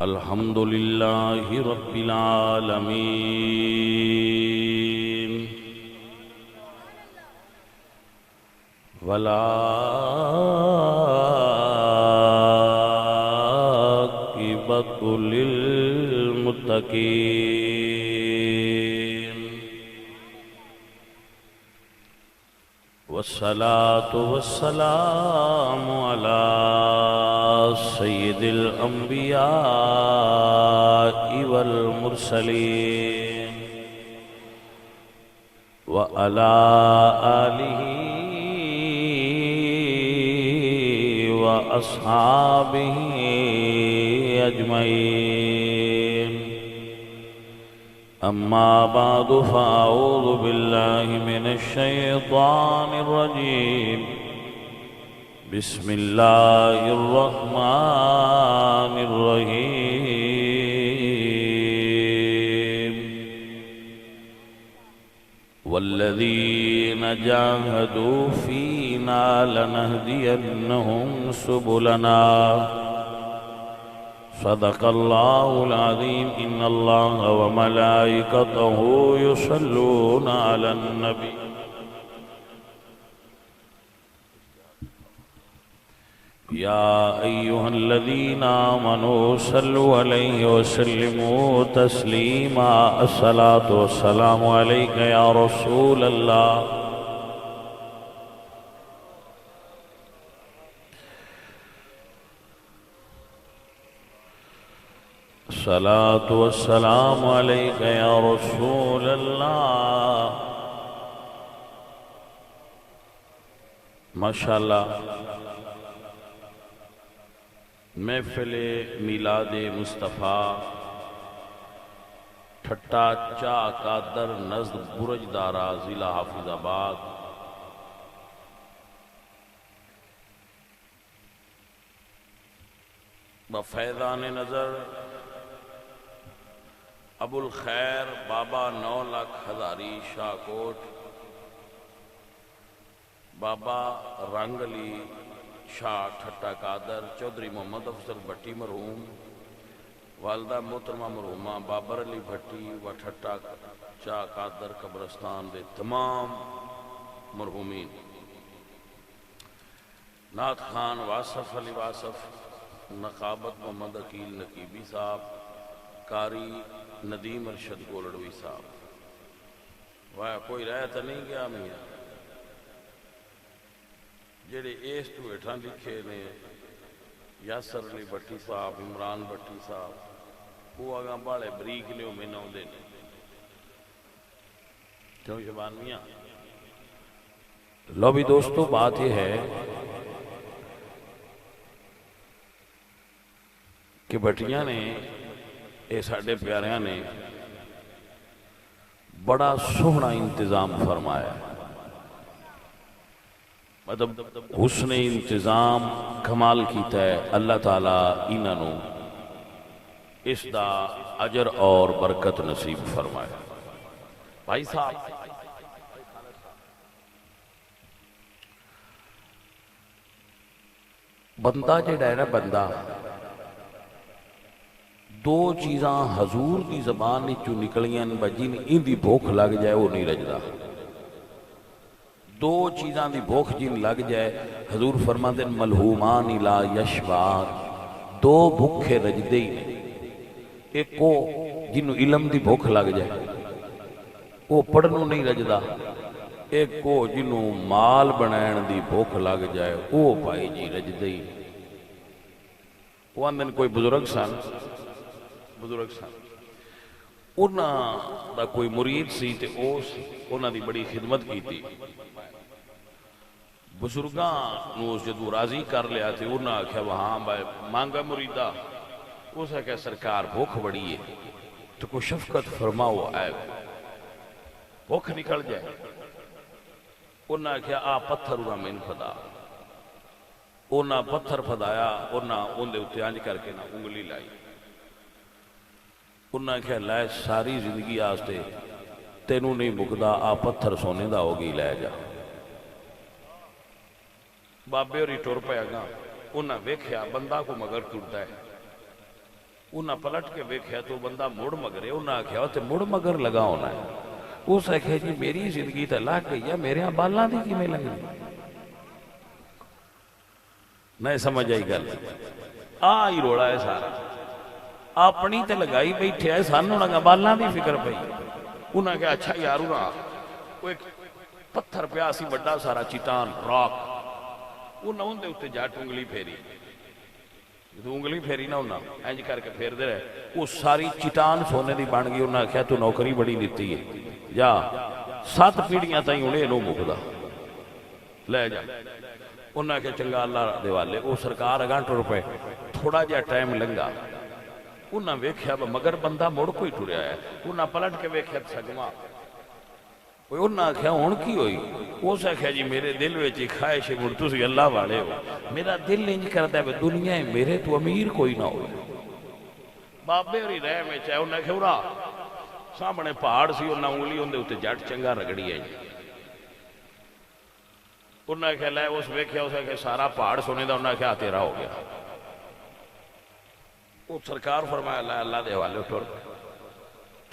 الحمد لله رب العالمين والعاقبة للمتقين والصلاة والسلام على سيد الأنبياء والمرسلين وعلى آله وأصحابه أجمعين. أما بعد فأعوذ بالله من الشيطان الرجيم. بسم الله الرحمن الرحيم. والذين جاهدوا فينا لنهدينهم سبلنا صدق الله العظيم. إن الله وملائكته يصلون على النبي يا أيها الذين آمنوا صلوا عليه وسلموا تسليما. الصلاة والسلام عليك يا رسول الله. الصلاة والسلام عليك يا رسول الله. ماشاءاللہ محفل میلاد مصطفیٰ ٹھٹا چا قادر نزد برج دارا ضلع حافظ آباد بفیضان نظر ابو الخیر بابا 9 لاکھ ہزاری شاہکوٹ بابا رنگ علی شاہ ٹھٹا قادر چودھری محمد افضل بھٹی مرحوم والدہ محترمہ مرحومہ بابر علی بھٹی و ٹھٹا چا قادر قبرستان دے تمام مرحومین. نعت خان واصف علی واصف نقابت محمد عقیل نقیبی صاحب قاری ندیم ارشد گولڑوی صاحب. واہ کوئی رہ تو نہیں گیا میاں جڑے اس تو ہیٹھاں لکھے نے یاسر علی بھٹی صاحب عمران بھٹی صاحب وہ آگاں باڑے بریک لیوں میں نہ دے نے کیوں شبان میاں. لو بھی دوستو بات یہ ہے کہ بھٹیاں نے اے ساڑھے پیاریاں نے بڑا سوہنا انتظام فرمایا ہے. مطلب حسن انتظام کمال کیتا ہے. اللہ تعالیٰ انہوں اس دا اجر اور برکت نصیب فرمائے. بھائی صاحب بندہ جڑا ہے نا بندہ دو چیزاں حضور دی زبان چو نکلیاں بجین ان دی بھوک لگ جائے وہ نہیں رجدا. دو چیزاں دی بھوک جن لگ جائے حضور فرماتے ہیں ملہومان لا یشبان. دو بھوکے رجدے ہی نہیں. ایک کو جنہوں علم دی بھوک لگ جائے وہ پڑھنوں نہیں رجدا. ایک کو جنہوں مال بنائن دی بھوک لگ جائے وہ بھائی جی رجدے ہی. وہ اندن کوئی بزرگ سن انہاں دا کوئی مرید سی تے انہاں دی بڑی خدمت کی تھی. بزرگاں نو جدو راضی کر لیا تھے انہاں کہا وہاں مانگا مریدہ اسے کہا سرکار بھوک بڑی ہے تو کوئی شفقت فرماؤ آئے بھوک نکل جائے. انہاں کہا آ پتھر انہاں میں پھدا. انہاں پتھر پھدایا انہاں اندے اتیانج کر کے انگلی لائی. انہاں کہا لائے ساری زندگی آستے تینوں نہیں مکدا آ پتھر سونے دا ہوگی لے جا. بابے اور ٹر پیا گا انہیں ویکھیا بندہ کو مگر ٹرتا ہے انہاں پلٹ کے ویکھیا تو بندہ مڑ مگرے، انہاں آکھیا تے مڑ مگر لگا ہونا ہے۔ اس آکھیا جی میری زندگی تے لگ گئی ہے، میرے بالاں دی کیویں لگ گئی؟ نہیں سمجھ آئی گل؟ ہی روڑا ہے سارا، اپنی تے لگائی بیٹھے ہے، سانوں نہ بالاں دی فکر پئی۔ انہاں کہا اچھا یار انہاں وہ ایک پتھر پیا سی بڑا سارا چٹان راک، انہاں ان دے اتے جٹ انگلی پھیری، تو انگلی پھیری نہ انہاں اینج کر کے پھیر دے رہے، وہ ساری چٹان سونے دی بن گئی۔ انہاں کہا تو نوکری بڑی دیتی ہے، جا 7 پیڑیاں تائیں انہیں نو مکدا لے جا۔ انہاں کہا چنگا اللہ دے والے، وہ سرکار اگاں ٹر پے، تھوڑا جا ٹائم لنگا۔ انہاں ویکھیا مگر بندہ مڑ کوئی ٹریا ہے، انہاں پلٹ کے ویکھیا سگما، انہاں کہا ہون کی ہوئی؟ اس کہا جی میرے دل وچ ایک خواہش ہے، مڑ تسی اللہ والے ہو، میرا دل انج کردا ہے دنیا ہے میرے تو امیر کوئی نہ ہو۔ بابے ہوری رہ میں چاہے انہاں کہا اورا سامنے پہاڑ سی، انہاں انگلی ہوندے اتے جٹ چنگا رگڑی ہے۔ انہاں کہا لے اس ویکھیا، اس کہا سارا پہاڑ سونے دا، انہاں کہا تیرا ہو گیا۔ وہ سرکار فرمایا اللہ اللہ دے حوالے ٹر،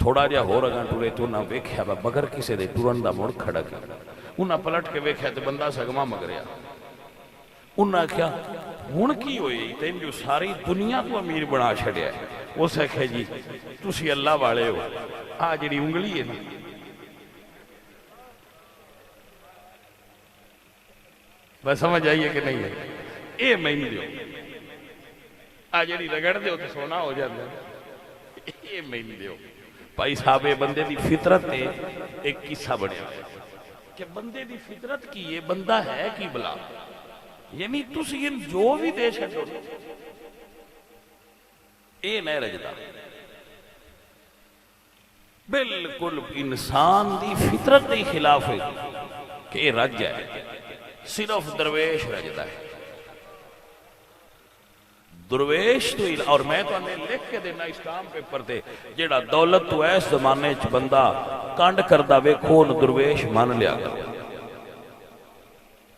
تھوڑا جا ہور اگاں ٹرے تو انہاں ویکھیا مگر کسے دے ٹرن دا مڑ کھڑا کیا۔ انہاں پلٹ کے ویکھیا تے بندہ سگما مگریا۔ انہاں کیا ہن کی ہوئی تین جو ساری دنیا تو امیر بنا چھڑیا ہے۔ وہ کہا جی تسی اللہ والے ہو، آ جڑی انگلی ہے نا بس سمجھ آئیے کہ نہیں ہے، اے میں نہیں دیو، آ جڑی رگڑ دیو تو سونا ہو جاتا ہے، اے میں نہیں دیو۔ بھائی صاحب بندے دی فطرت ہے، ایک قصہ بڑھیا ہے کہ بندے دی فطرت کی یہ بندہ ہے کی بلا، یعنی تسی ان جو بھی دے چھڑو اے نہیں رجدہ، بالکل انسان دی فطرت دی خلاف ہے کہ اے رج جائے، صرف درویش رجدہ ہے۔ درویش تو اور میں تو انہیں لکھ کے دینا اسلام پیپر تے جیڑا دولت تو ایس زمانے چ بندہ کانڈ کردہ وے کھون درویش مان لیا گا،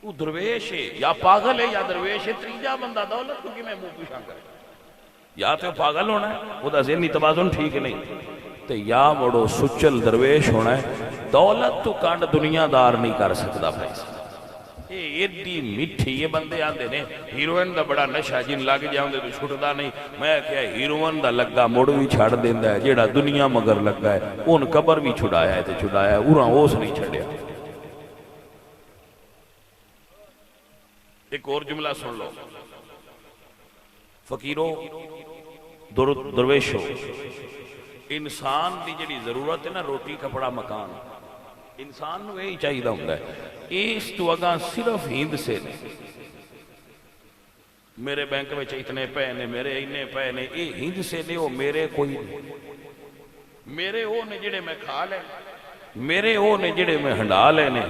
وہ درویش ہے یا پاگل ہے یا درویش ہے، تریجا بندہ دولت کو کی میں منہ پیشاں کرے، یا تو پاگل ہونا ہے وہ دا ذہنی توازن ٹھیک نہیں تے یا مڑو سچل درویش ہونا ہے۔ دولت تو کانڈ دنیا دار نہیں کر سکتا بھائی، یہ ایڈی میٹھی یہ بندے آندے نے ہیروئن دا بڑا نشہ جن لگ جاؤں دے تو چھوٹدا نہیں، میں کیا ہیروئن دا لگا مڑ بھی چھاڑ دیندہ ہے، جیڑا دنیا مگر لگا ہے ان قبر بھی چھڑایا ہے تے چھڑایا ہے، اوراں اوس نہیں چھڑیا۔ ایک اور جملہ سن لو، فقیرو درویشو، انسان دی جڑی ضرورت ہے نا روٹی کپڑا مکان، انسان نو یہی چاہیے ہوں گا، اس تو اگاں صرف ہند سے نہیں، میرے بینک میں اتنے پے نے، میرے اینے پے نے، یہ ہند سے نہیں، وہ میرے کوئی نہیں، میرے وہ نے جڑے میں کھا لے، میرے وہ نے جڑے میں ہنڈا لے نے،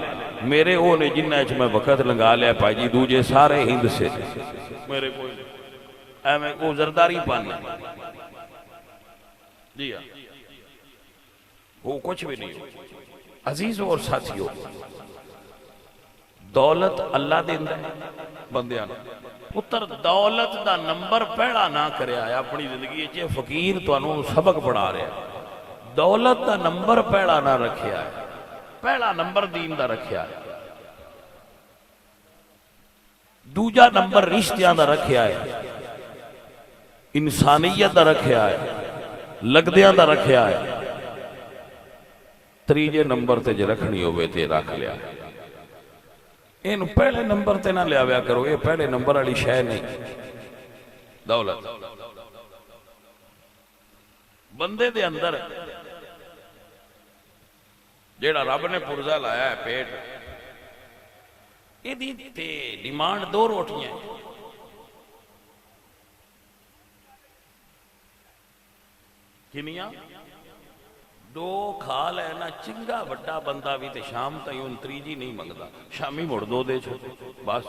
میرے وہ نے جنہ چ میں وقت لنگا لیا پائی جی، دوجے سارے ہند سے میرے کوئی نہیں، اے میں کو زرداری پانا جی ہاں، وہ کچھ بھی نہیں ہو۔ عزیزوں اور ساتھیوں، دولت اللہ دیندہ ہے بندیاں پتر، دولت دا نمبر پہلا نہ کرے آیا اپنی زندگی چے، فقیر تو انہوں سبق پڑھا رہے ہیں، دولت دا نمبر پہلا نہ رکھے آئے، پہلا نمبر دین دا رکھے آئے، دوجا نمبر رشتیاں دا رکھے آئے، انسانیت دا رکھے آئے، لگدیاں دا رکھے آئے، تریجے نمبر تے جو رکھنی ہوئے تے رکھ لیا۔ ان پہلے نمبر تے نہ لیا ویا کرو، یہ پہلے نمبر علی شے نہیں، دولت بندے دے اندر جیڑا رب نے پرزا لایا ہے پیٹ، یہ تے ڈیمانڈ 2 روٹیاں ہیں، کنیاں 2 کھا لینا، چنگا بڑا بندہ بھی تے شام تائیں ان تریجی نہیں منگدا، شامی مڑ 2 دے چھو بس،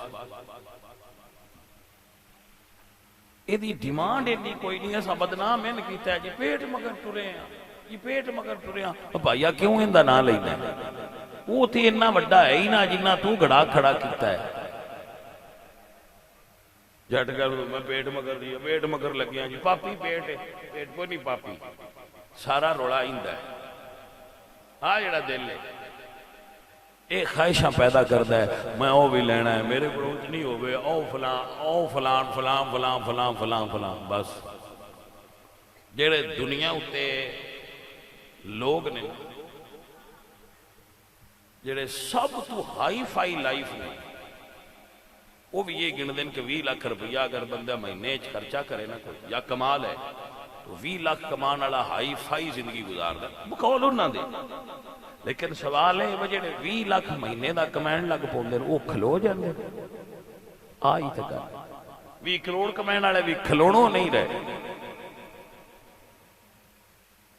یہ دی ڈیمانڈ اتنی کوئی نہیں، ایسا بدنام ان کیتا ہے جی پیٹ مگر ٹرے ہیں، جی پیٹ مگر ٹرے ہیں، بھائیا کیوں اندہ نہ لینا ہے؟ وہ تے اتنا بڑا ہے ہی نہ جنہ تو گھڑا کھڑا کیتا ہے، جٹ کر میں پیٹ مگر دی پیٹ مگر لگیا جی پاپی پیٹ ہے پیٹ کوئی نہیں پاپی سارا رولا ہیندا ہے آ جڑا دل ہے یہ خواہشاں پیدا کرتا ہے میں وہ بھی لینا ہے میرے کو نہیں ہوئے او فلان فلان فلان فلان فلان فلان بس جڑے دنیا اتے لوگ نے جڑے سب تو ہائی فائی لائف نے وہ بھی یہ گن دن کہ 20 لاکھ روپیہ اگر بندہ مہینے خرچہ کرے نا کوئی یا کمال ہے تو 20 لاکھ کمان والا ہائی فائی زندگی گزاردا بقول انہاں دے لیکن سوال ہے وہ جڑے 20 لاکھ مہینے دا کمائن لگ پوندے وہ کھلو جاندے آئی تے گل 20 کروڑ کمائن والے بھی کھلونوں نہیں رہے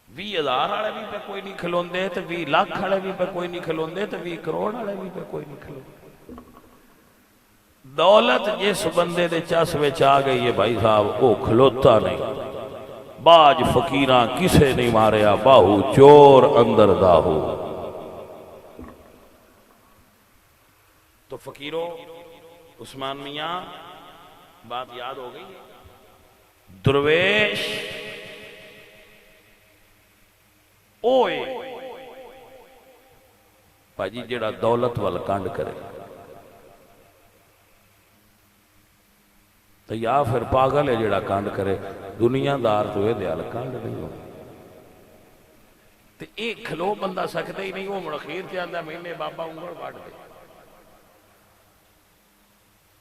20,000 والے بھی پہ کوئی نہیں کھلوندے تے 20 لاکھ والے بھی پہ کوئی نہیں کھلوندے تے 20 کروڑ والے بھی پہ کوئی نہیں کھلوندے دولت جس بندے دے چس وچ آ گئی ہے بھائی صاحب وہ کھلوتا نہیں باج فقیراں کسے نہیں ماریا باہو چور اندر داہو تو فقیروں عثمان میاں بات یاد ہو گئی درویش اوئے بھاجی جڑا دولت وال کانڈ کرے تو یا پھر پاگل ہے جڑا کانڈ کرے دنیا دار تو یہ دیال کانڈ نہیں ہو تو ایک کھلو بندہ سکتا ہی نہیں وہ مڑخیر سے آندہ مہینے بابا انگل باٹ دے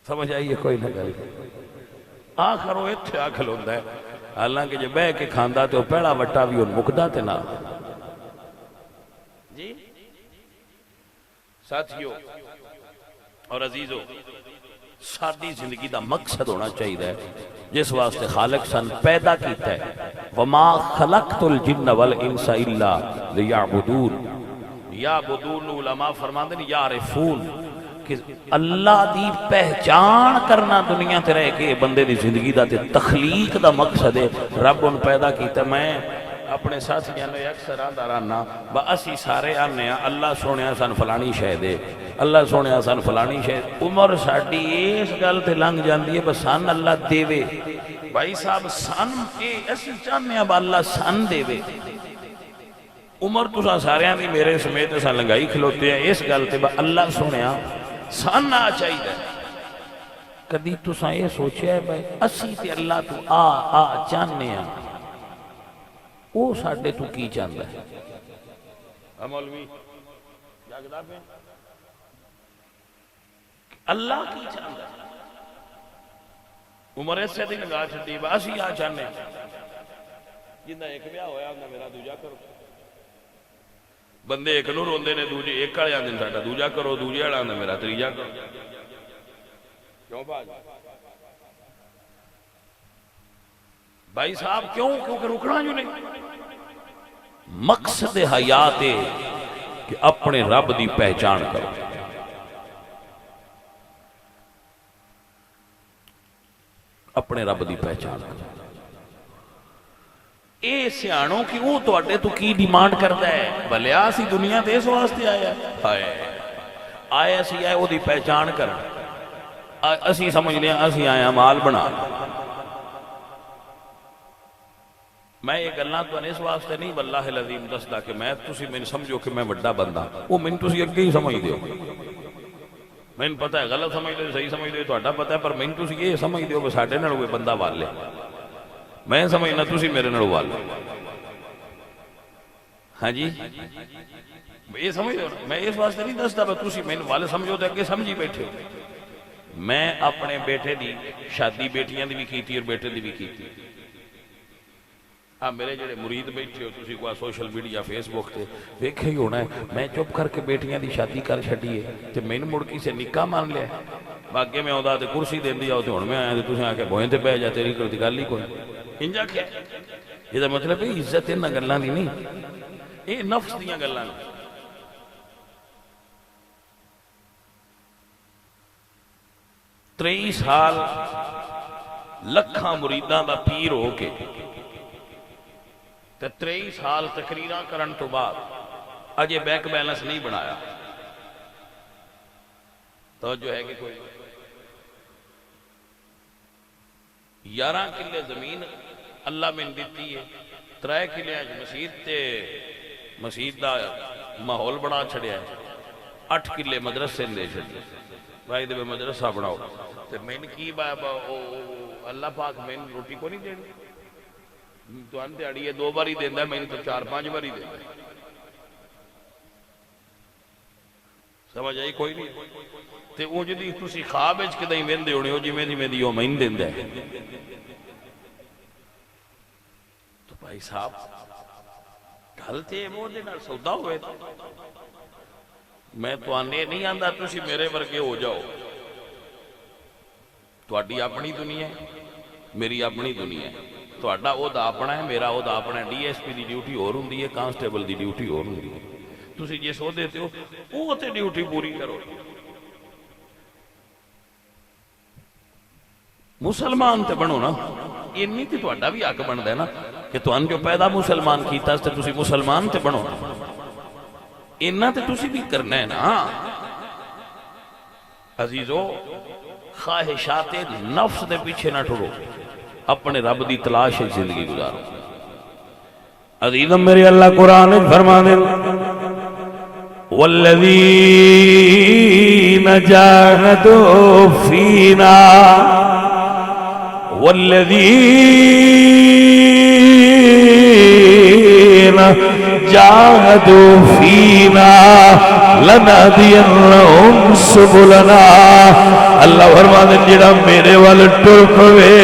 سمجھ آئیے کوئی نہ گل آخر وہ اتھے آکھل ہوندہ ہے حالانکہ جب بے کے کھاندہ تے وہ پہلا وٹا بھی ان مقدہ تے نہ جی ساتھیوں اور عزیزوں ساری زندگی دا مقصد ہونا چاہیے جس واسطے خالق سن پیدا کیتا ہے وَمَا خَلَقْتُ الْجِنَّ وَالْإِنسَ إِلَّا لِيَعْبُدُونَ یعبدون علماء فرمان دیں یعرفون کہ اللہ دی پہچان کرنا دنیا تے رہے کہ بندے دی زندگی دا تے تخلیق دا مقصد ہے رب ان پیدا کیتا میں اپنے ساتھیاں نے اکثر آدھا رانا با اسی سارے آنے ہیں اللہ سونے سن فلانی شہدے اللہ سونے سن فلانی شہد عمر ساڑی اس گل تے لنگ جاندی ہے بس سن اللہ دے وے بھائی صاحب سن اسی چاہنے ہیں با اللہ سن دے وے عمر تو سارے آنے میرے سمیت سن لنگائی کھلوتے ہیں اس گل تے با اللہ سونے سن آ چاہیے کدی تو سن یہ سوچے ہے بھائی اسی تے اللہ تو آ چاہنے ہیں وہ ساڑھے تو کی چاندہ ہے مولوی جاگدہ پہ اللہ کی چاندہ ہے عمر ایسے دی نگاہ چھٹی باسی آ چاندے جندہ ایک بیاہ ہویا انہا میرا دوجہ کرو بندے ایک نور ہوندے نے دوجہ ایک کڑے آندے ساڑھا دوجہ کرو دوجہ اڑا انہا میرا تریجہ کرو کیوں باج بھائی صاحب کیوں کیونکہ رکنا جو نہیں مقصد حیات ہے کہ اپنے رب دی پہچان کرو اپنے رب دی پہچان کرو اے سیانوں کی وہ تو اڈے تو کی ڈیمانڈ کرتا ہے بھلے آسی دنیا دے اس واسطے آیا آیا سی آئے وہ دی پہچان کرنا اسی سمجھ لیا اسی آیا مال بنا میں یہ گلنا تو اس واسطے نہیں واللہ العظیم دستا کہ میں تسی میں سمجھو کہ میں وڈا بندہ وہ میں تسی اگے ہی سمجھ دیو میں پتہ ہے غلط سمجھ دیو صحیح سمجھ دیو تو اڈا پتہ ہے پر میں تسی یہ سمجھ دیو کہ ساڑھے نڑ ہوئے بندہ والے میں سمجھنا تسی میرے نڑ والے ہاں جی یہ سمجھ دیو میں اس واسطے نہیں دستا پر تسی میں والے سمجھو تو اگے سمجھی بیٹھے میں اپنے بیٹے دی شادی بیٹیاں دی بھی کیتی اور بیٹے دی بھی کیتی میرے جڑے مرید بیٹھے ہو تسی کوئی سوشل میڈیا فیس بک تے دیکھے ہی ہونا ہے میں چپ کر کے بیٹیاں دی شادی کر چھڑی ہے تے میں نے مڑکی سے نکاح مان لیا باقی میں ہوتا تے کرسی دین دیا ہوتے ہونے میں آیا تے تسی آ کے بوئیں تے پہ جا تیری کرتی گل ہی کوئی انجا کیا یہ دا مطلب ہے عزت انہاں گلاں دی نہیں یہ نفس دیاں گلاں دی 23 سال لکھاں مریداں دا پیر ہو کے 23 سال تقریرہ کرن تو بعد اجے بیک بیلنس نہیں بنایا توجہ ہے کہ کوئی 11 کلے زمین اللہ میں دیتی ہے، 3 کلے مسجد دا ماحول بنا چھڑیا ہے، 8 کلے مدرسے دے چھڑے بھائی دے مدرسہ بناؤ تے میں نے کی اللہ پاک میں روٹی کو نہیں دینی، تو ان دیہڑی ہے 2 باری دیندا ہے، میں نے تو 4-5 باری دیندا ہے، سمجھ آئی کوئی نہیں تے وہ جدی تسی خواب وچ کدی ویندے ہونے ہو جویں دی او میں دیندا ہے، تو بھائی صاحب گل تے وہ دے نال سودا ہوئے میں تو آنے نہیں آندا تسی میرے ورگے ہو جاؤ، تہاڈی اپنی دنیا ہے میری اپنی دنیا ہے، تہاڈا عہدہ اپنا ہے میرا عہدہ اپنا ہے، ڈی ایس پی دی ڈیوٹی اور ہوندی ہے، کانسٹیبل دی ڈیوٹی اور ہوندی ہے، تسی جے سو دیتے ہو وہ تے ڈیوٹی پوری کرو، مسلمان تے بنو نا، اینی تے تہاڈا بھی حق بندا ہے نا کہ تہن جو پیدا مسلمان کیتا تے تسی مسلمان تے بنو، اینا تے تسی بھی کرنا ہے نا عزیزو، خواہشات نفس دے پیچھے نہ ٹرو، اپنے رب دی تلاش زندگی گزارو۔ عزیزم میرے اللہ قرآن فرما دے والذین جاہدوا فینا والذین جاہدوا فینا لنہدینہم سبلنا، اللہ فرما دے جڑا میرے وال ٹر پوے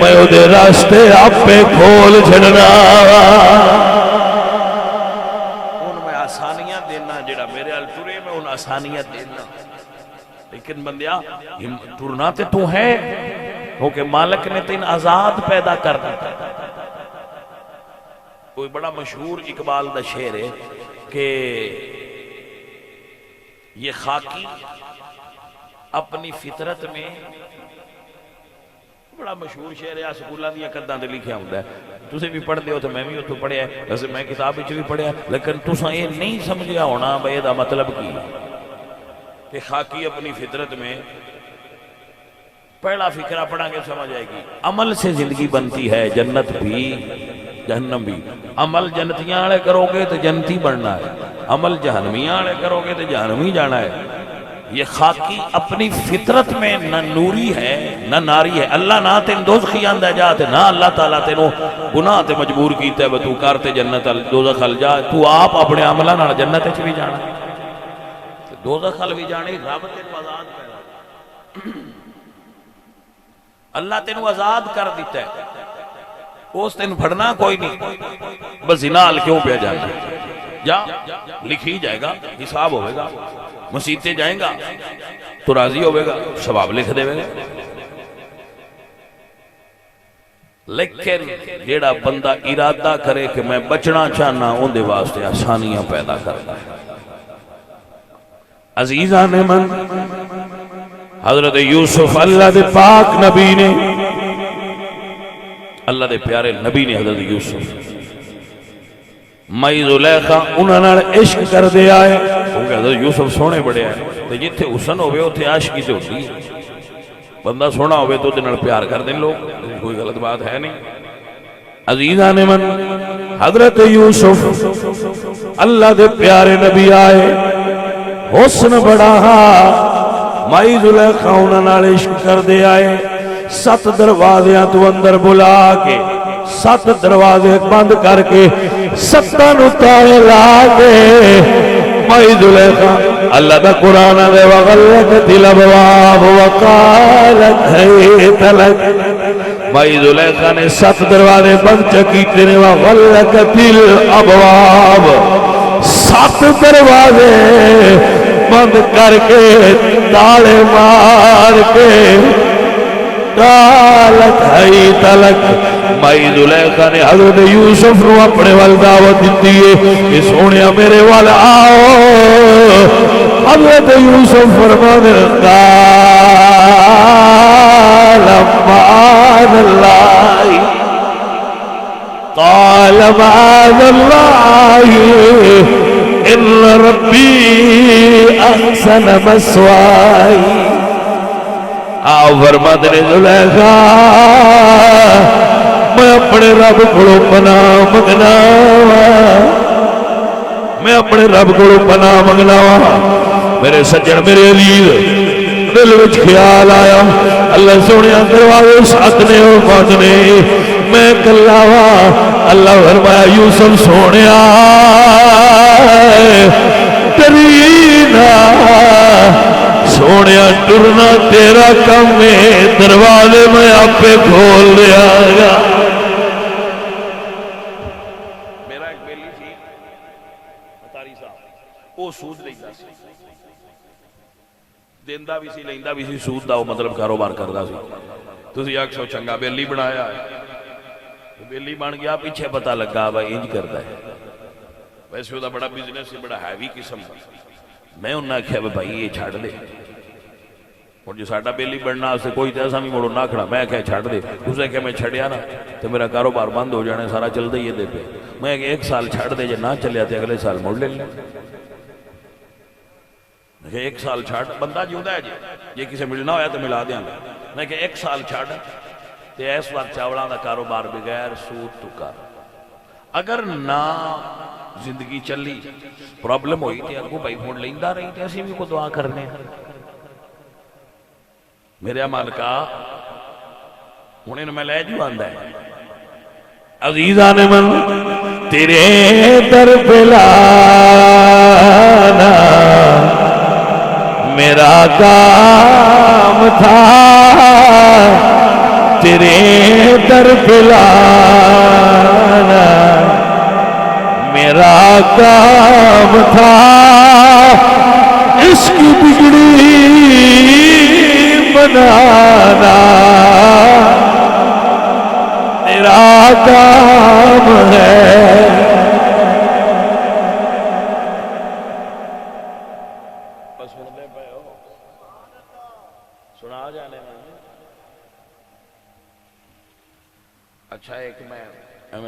میں او دے راستے آپے کھول چھڑنا، ان میں آسانیاں دینا، جڑا میرے وال ٹرے میں ان آسانیاں دینا، لیکن بندیا ٹرنا تے تو ہے کیونکہ مالک نے تین آزاد پیدا کر دیتا۔ کوئی بڑا مشہور اقبال دا شعر ہے کہ یہ خاکی اپنی فطرت میں، بڑا مشہور شعر ہے، سکولہ دیا کرداں دے لکھیا ہوندہ ہے، تسے بھی پڑھ دے ہو تو میں بھی اتو پڑھیا ہے، ویسے میں کتاب وچ بھی پڑھیا، لیکن تساں یہ نہیں سمجھیا ہونا بھئی دا مطلب کی کہ خاکی اپنی فطرت میں، پہلا فکرہ پڑھا کے سمجھ آئے گی، عمل سے زندگی بنتی ہے، جنت بھی جہنم بھی، عمل جنتیاں آڑے کرو گے تو جنتی بننا ہے، عمل جہنمیاں آڑے کرو گے تو جہنمی جانا ہے۔ یہ خاکی اپنی فطرت میں نہ نوری ہے نہ ناری ہے، اللہ نہ تین دوزخی آندہ جاتے، نہ اللہ تعالیٰ تینوں گناہ تے مجبور کیتے ہے تو کارتے جنت دوزخ حل جا، تو آپ اپنے عملہ نہ جنت چ بھی جانا، دوزخ حل بھی جانے، رب تینوں آزاد پیدا، اللہ تینوں آزاد کر دیتا ہے، اس تین پھڑنا کوئی نہیں، بس زنال کیوں پہ جانا، جا لکھی جائے گا، حساب ہوئے گا، مسیطے جائیں گا تو راضی ہوئے گا، ثواب لکھ دے گا، لیکن جیڑا بندہ ارادہ کرے کہ میں بچنا چاہنا، ان دے واسطے آسانیاں پیدا کرتا ہے۔ عزیزان من، حضرت یوسف اللہ دے پاک نبی نے، اللہ دے پیارے نبی نے حضرت یوسف مائی زلیخا انہاں نال عشق کر دے آئے، کیونکہ حضرت یوسف سونے بڑے آئے، تو جتھے حسن ہوئے اتھے عاشقی تے ہوتی ہے، بندہ سونا ہوئے تو دنال پیار کر دیں لوگ، کوئی غلط بات ہے نہیں۔ عزیزان من، حضرت یوسف اللہ دے پیارے نبی آئے، حسن بڑا مائی زلیخا انہاں نال عشق کر دے آئے، 7 دروازیاں تو اندر بلا کے، 7 دروازے بند کر کے، 7 تالے لا کے، مائی زلیخا اللہ دا قرآن دے وغلقت الابواب وقالت حیت لک، مائی زلیخا نے 7 دروازے بند چکیتے نے، وغلقت الابواب، 7 دروازے بند کر کے، تالے مار کے، قالت حیت لک، مائی زلیخا نے حضرت یوسف نو اپنے وال دعوت دیتی ہے کہ سونیا میرے وال آؤ، حضرت یوسف فرمانے قال معاذ اللہ، قال معاذ اللہ ان ربی احسن مثوائی، فرماتے نے زلیخا میں اپنے رب کو پناہ منگنا وا، میں اپنے رب کو پناہ منگنا وا۔ میرے سجن میرے عزیز دل وچ خیال آیا اللہ سونے دروازے ساتھ نے اور بند نے میں کلا وا۔ اللہ فرمایا یوسف سونے ڈرینا سونے ٹرنا تیرا کم ہے، دروازے میں آپ کھول دیا گا۔ میرا ایک بیلی سی اتاری صاحب وہ سود لیتا سی، دیندہ بھی سی لیندہ بھی سی، سود دا وہ مطلب کاروبار کردا سی۔ تسی آکھو چنگا بیلی بنایا، بیلی بن گیا پیچھے پتہ لگا بھائی انج کردا ہے، ویسے وہ بڑا بزنس ہے، بڑا ہیوی قسم کا۔ میں انہوں نے آخیا بھائی یہ چھڑ دے، اور جو ساڈا بیلی بننا اسے کوئی تو ایسا بھی مڑو نہ کھڑا، میں کہا چھڑ دے، اسے کہ میں چھڑیا نا تو میرا کاروبار بند ہو جانا، سارا چل دے یہ دے پہ، میں کہ ایک سال چھڑ دے، جب نہ چلیا تو اگلے سال مڑ لے لیں، کہ ایک سال چھڑ بندہ جیوندا ہے جی، یہ کسی ملنا ہویا تو ملا دیاں گا، میں کہ ایک سال چھڑ تو اس وقت چاوڑاں دا کاروبار بغیر سود تو کر، اگر نہ زندگی چلی پرابلم ہوئی تھی اگو بھائی فون لیندہ رہی تھی، ایسی بھی کو دعا کرنے میرے مالکا انہیں میں لے جو آندہ ہے عزیزان من تیرے در پلانا میرا کام تھا، تیرے در پلانا میرا کام تھا، اس کی بگڑی بنانا تیرا کام ہے۔ بس سنتے پہ ہو، سنا جانے میں اچھا ایک میں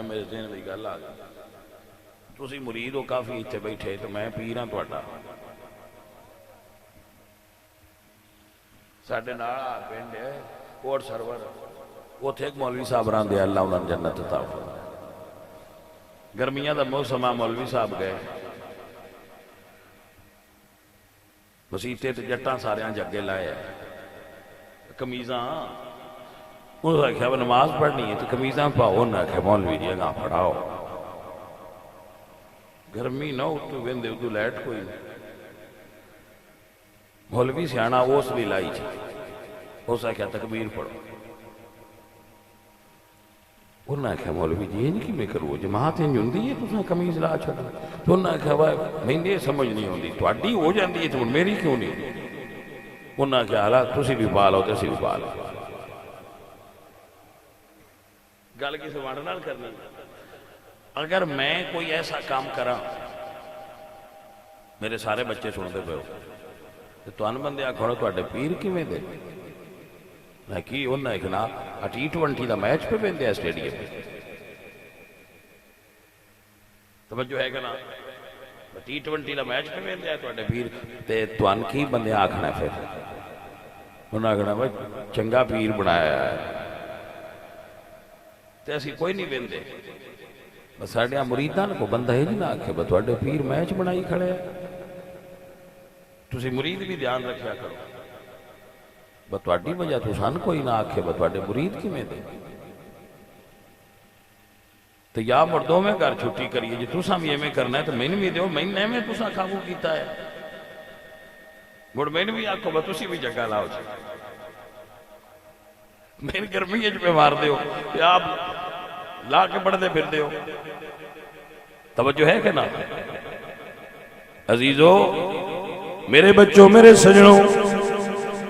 میرے ذہن میں گل آ گئی، تسی مرید ہو کافی اتنے بیٹھے تو میں پیر ہاں تہاڈا، ساڈے نال پنڈ ہے کوٹ سرور، اوتھے ایک مولوی صاحب رہندے اللہ انہاں نوں جنت عطا فرمائے۔ گرمیاں دا موسم آ، مولوی صاحب گئے مسیتے تے جٹاں ساریاں جگے لائے قمیضاں، انہوں نے آخیا نماز پڑھنی ہے تو قمیضاں پاؤ، انہوں نے آخیا مولوی جی اگاں پڑھاؤ، گرمی نہ اتو ویندے اتو لائٹ کوئی نہیں، مولوی سیانا اس بھی لائی چھے، اس نے کہا تکبیر پڑھو، انہوں نے کہا مولوی جی یہ نہیں میں کرو جماعت انج ہوندی ہے تساں قمیض لا چھڑو، تو انہوں نے کہا میں یہ سمجھ نہیں ہوندی تہاڈی ہو جاندی ہے تو میری کیوں نہیں؟ انہوں نے کہا حالات تسی بھی پا لو تے اسی بھی پا لو، گل کسی وانڈ نال کرنی، اگر میں کوئی ایسا کام کراں میرے سارے بچے سنتے پہ ہو تو ان بندے آکھو تواڈے پیر کیویں دے؟ میں کی انہوں نے کہنا T20 دا میچ پہ پہندے ہیں اسٹیڈیم پہ، توجہ ہے کہ نا T20 دا میچ پہ پہندے ہیں تواڈے پیر، تے توان کی بندے آکھنا ہے پھر انہوں نے کہنا بھائی چنگا پیر بنایا ہے، تے اسی کوئی نہیں پہندے، بس ساڑھے مریدان کو بندہ ہی نہیں آکھے بس تواڈے پیر میچ بنائی کھڑے ہیں، تسی مرید بھی دھیان رکھیا کرو، بتواڈی وجہ تو سان کوئی نہ آکھے بتواڈے مرید کی میں دے، تو یا مردوں میں گھر چھٹی کریے جی تساں بھی میں کرنا ہے تو میں بھی دیو، میں میں تساں کھاگو کیتا ہے، مڑ میں بھی آکھو بس تسی بھی جگہ لاؤ چھے، میں گرمی اج پہ مار دیو کہ آپ لا کے پڑھ دے پھر دیو، توجہ ہے کہ نا عزیزو میرے بچوں میرے سجنوں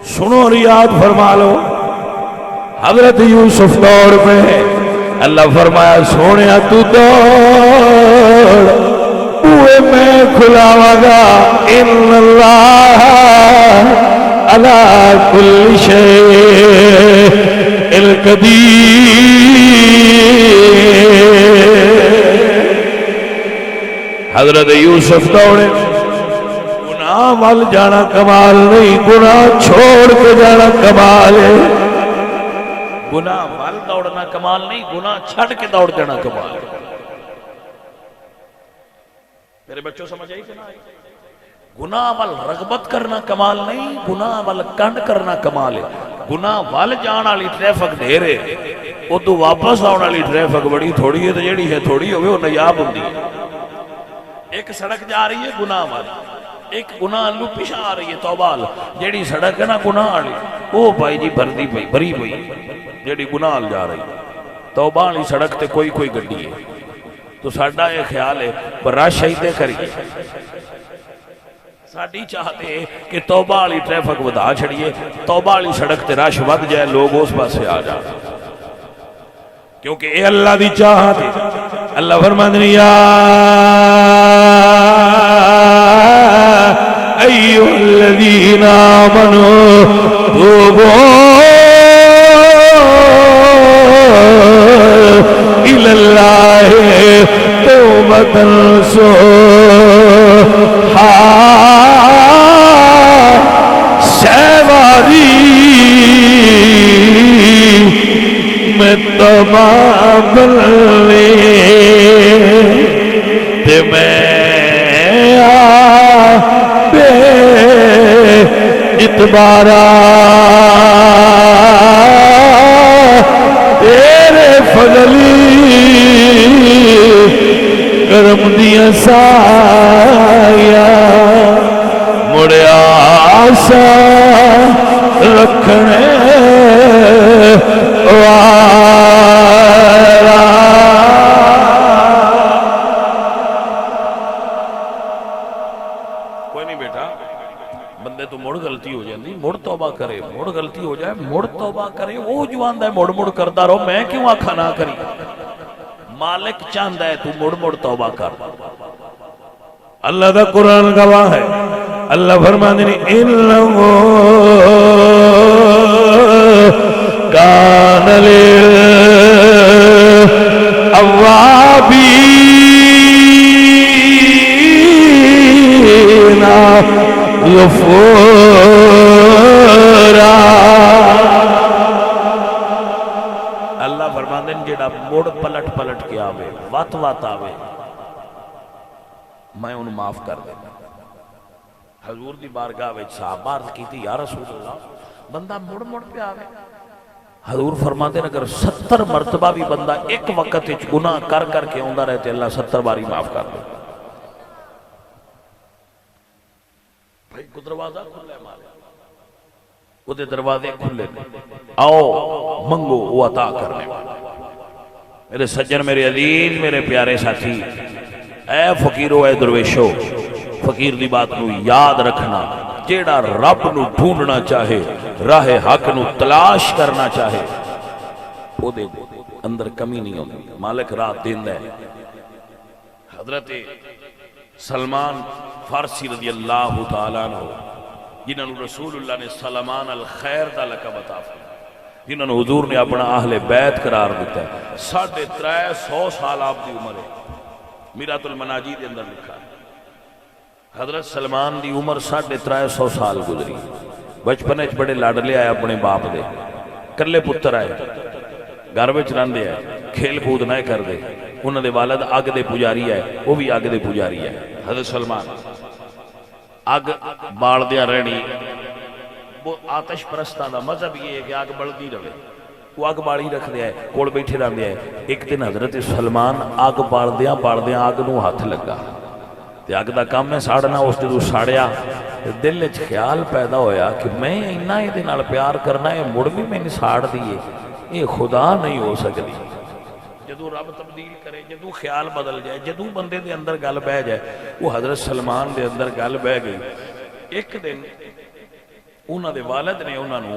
سنو اور یاد فرما لو، حضرت یوسف دور پہ اللہ فرمایا سونے تو دوڑ اوے میں کھلاواں گا، ان اللہ علی کل شیء قدیر۔ حضرت یوسف دوڑے، گناہ گناہ وال جانا کمال نہیں، گناہ چھوڑ کے جانا کمال ہے۔ گناہ وال دوڑنا کمال نہیں، گناہ چھڑ کے دوڑ جانا کمال ہے۔ میرے بچوں سمجھ آئی کہ نہ آئی؟ گناہ وال رغبت کرنا کمال نہیں، گناہ وال کنڈ کرنا کمال ہے۔ گناہ وال جان والی ٹریفک ڈھیرے، ادو واپس آنے والی ٹریفک بڑی تھوڑی ہے، تو جیڑی ہے تھوڑی ہوئے وہ نایاب ہوندی ہے۔ ایک سڑک جا رہی ہے گناہ والی، ایک گناہ لو پیچھے آ رہی ہے توبہ، جیڑی سڑک ہے نا گناہ والی وہ بھائی جی بھردی پئی بھری پئی، جیڑی گناہ جا رہی توبہ والی سڑک تے کوئی کوئی گڈی ہے۔ تو ساڈا یہ خیال ہے پر رش ایتے کریے، ساڈی چاہتے کہ توبہ والی ٹریفک ودا چھڑیے، توبہ والی سڑک تے رش ود جائے، لوگ اس پاسے آ جائیں، کیونکہ اے اللہ دی چاہت ہے۔ اللہ فرماتے ہیں یا ایھا الذین آمنوا توبوا الی اللہ توبۃ نصوحا، سیواری میں تمام بلے تے میں بے اتبارا تیرے فضلی کرم دیا سایا مڑیا آسا رکھنے کوئی نہیں بیٹا، بندے تو مڑ غلطی ہو جاندی، مڑ توبہ کرے، مڑ غلطی ہو جائے مڑ توبہ کرے، وہ جو آندہ ہے مڑ مڑ کردا رہو، میں کیوں آکھا نہ کری؟ مالک چاندہ ہے تو مڑ مڑ توبہ کر۔ اللہ دا قرآن گواہ ہے، اللہ فرماتے ہیں اِنَّهُ كَانَ لِلْأَوَّابِينَ غَفُورًا۔ اللہ فرماتے ہیں جیڑا مڑ پلٹ پلٹ کے آوے، وات وات آوے، میں انہوں معاف کر دیں۔ حضور دی بارگاہ وچ صحابہ عرض کی تھی یا رسول اللہ بندہ مڑ مڑ پہ آوے، حضور فرماتے ہیں اگر 70 مرتبہ بھی بندہ ایک وقت وچ گناہ کر کر کے ہوندہ رہتے اللہ 70 باری معاف کر دے۔ بھائی کو دروازہ کھلے مارے، وہ دے دروازے کھلے، آؤ منگو وہ عطا کرنے والا۔ میرے سجن، میرے عزیز، میرے پیارے ساتھی، اے فقیرو، اے درویشو، فقیر دی بات نو یاد رکھنا، جیڑا رب نو ڈھونڈنا چاہے، راہ حق نو تلاش کرنا چاہے، وہ دے اندر کمی نہیں ہوتی، مالک رات دین ہے۔ حضرت سلمان فارسی رضی اللہ تعالیٰ عنہ، جنہوں نے رسول اللہ نے سلمان الخیر دا لقب عطا فرمایا، جنہوں نے حضور نے اپنا اہل بیت قرار دیتا ہے، 350 سال آپ دی عمر ہے، میرات المناجی دے اندر لکھا ہے۔ حضرت سلمان دی عمر 350 سال گزری، بچپن اچ بڑے لاڈلے آئے اپنے باپ دے، کلے پتر آئے، گھر وچ رہندے آئے، کھیل کود نہ کر دے، انہوں دے والد آگ دے پجاری ہے، وہ بھی آگ دے پجاری ہے۔ حضرت سلمان آگ بال دیا رہنی، وہ آتش پرستان دا مذہب یہ ہے کہ آگ بڑھتی رہے، وہ آگ بالی رکھ دیا ہے، کوڑ بیٹھے رہن دیا ہے۔ ایک دن حضرت سلمان آگ بال دیا آگ نو ہاتھ لگا، تے آگ دا کام میں ساڑنا، اس جدو ساڑیا دل اچ خیال پیدا ہویا کہ میں انہا یہ دن آل پیار کرنا ہے، مڑ بھی میں نے ساڑ دیئے، یہ خدا نہیں ہو سکتی۔ جدو رب تبدیل کرے، جدو خیال بدل جائے، جدو بندے دے اندر گل بہ جائے، وہ حضرت سلمان دے اندر گل بہ گئی۔ ایک دن انہاں دے والد نے انہاں نو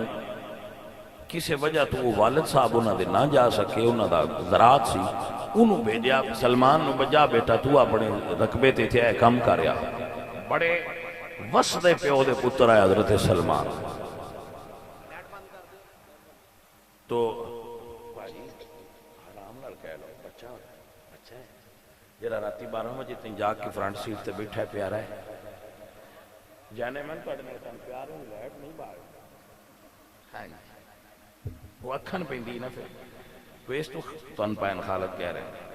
کسی وجہ تو وہ والد صاحب انہاں دے نہ جا سکے، انہاں دا زراعت سی، انہوں بھیجیا سلمان نو بجا بیٹا تو اپنے رقبے تے تھے اے کم کریا۔ بڑے وسدے پیو دے پتر آئے حضرت سلمان، تو جرا راتی 12 بجے تین جا کے فرنٹ سیٹ تے بیٹھا ہے پیارا ہے، جانے من پڑھنے تن پیار ہوں لائٹ نہیں باہر ہاں جی وہ اکھن پیندی نا پھر ویس تو تن پائن خالق کہہ رہے ہیں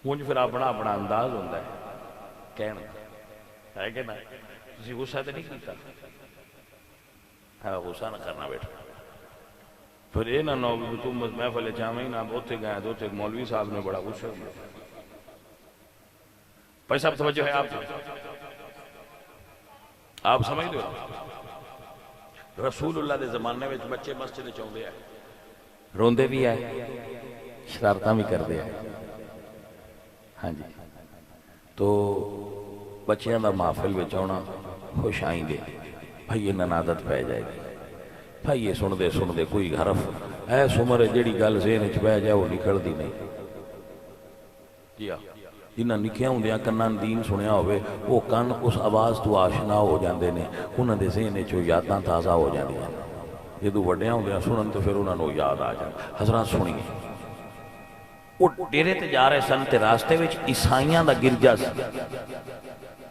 مجھ پھر اپنا اپنا انداز ہوتا ہے کہنا ہے کہ نا تسی غصہ تو نہیں کیتا ہاں غصہ نہ کرنا بیٹا پھر یہ نہ نو تم محفل جامع نہ اوتھے گئے تو اوتھے مولوی صاحب نے بڑا غصہ کیا بھائی صاحب توجہ ہے آپ سمجھ دو رسول اللہ دے زمانے میں بچے مسجد چاہتے ہیں روندے بھی آئے شرارتاں بھی کرتے ہیں ہاں جی تو بچیاں دا محفل وچ آنا خوش آئیں گے بھائی یہ ننادت پہ جائے گی بھائی یہ سن دے کوئی حرف ایس عمر جیڑی گل ذہن وچ پہ جائے وہ نکل دی نہیں جی ہاں جنہاں نکھیاں ہوندیاں کناں دین سنیا ہوئے وہ کن اس آواز تو آشنا ہو جاندے نے انہاں دے ذہن وچ یاداں تازہ ہو جاندیاں جدوں وڈیاں ہوندیاں سنن تو پھر انہاں نوں یاد آ جاندے حضرات سنیے وہ ڈیرے تے جا رہے سن تے راستے وچ عیسائیاں دا گرجا سی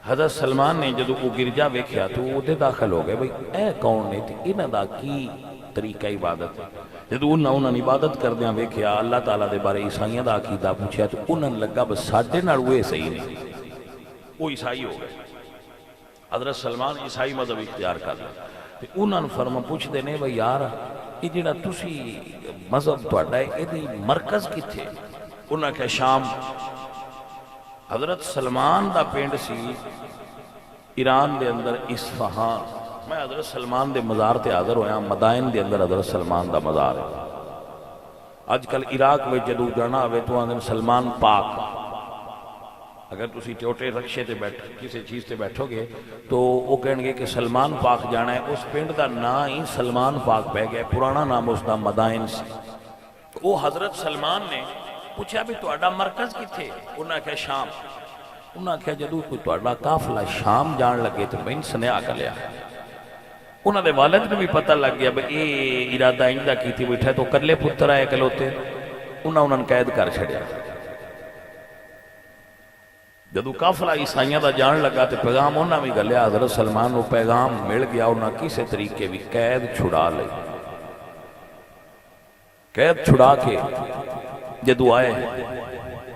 حضرت سلمان نے جدوں وہ گرجا ویکھیا تو وہ داخل ہو گئے بھئی اے کون نے تے انہاں دا کی طریقہ عبادت ہے جدوں انہاں نے عبادت کردیاں ویکھیا اللہ تعالیٰ دے بارے عیسائیاں دا عقیدہ پوچھیا تو انہاں لگا بس ساڈے نال وہ صحیح نہیں وہ عیسائی ہو گئے حضرت سلمان عیسائی مذہب اختیار کر لیا تے انہاں نے فرما پوچھدے نے بھئی یار یہ جڑا تسی مذہب تہاڈا ہے ایدی مرکز کتھے انہاں کہ شام حضرت سلمان دا پنڈ سی ایران دے اندر اصفہان میں حضرت سلمان دے مزار تے حاضر ہویا مدائن دے اندر حضرت سلمان دا مزار ہے آج کل عراق میں جدو جانا ہوئے تو آدھیں سلمان پاک اگر تسی ٹوٹے رکشے تے بیٹھ کسی چیز تے بیٹھو گے تو وہ کہیں گے کہ سلمان پاک جانا ہے اس پنڈ دا نا ہی سلمان پاک پہ گیا پرانا نام اس دا مدائن سی وہ حضرت سلمان نے پوچھا بھی تہاڈا مرکز کتھے انہاں کہا شام انہاں کہا جدو کوئی تہاڈا قافلہ شام جان لگے تو میں سنیا کر لیا انہاں دے والد نے بھی پتہ لگ گیا بھئی اے ارادہ اندہ کی تھی بیٹھا تو کلے پتر آئے کلوتے انہاں قید کر چھڑیا جدو قافلہ عیسائیاں دا جان لگا تو پیغام انہاں بھی گلیا حضرت سلمان کو پیغام مل گیا انہاں کسی طریقے بھی قید چھڑا لے قید چھڑا کے جدو آئے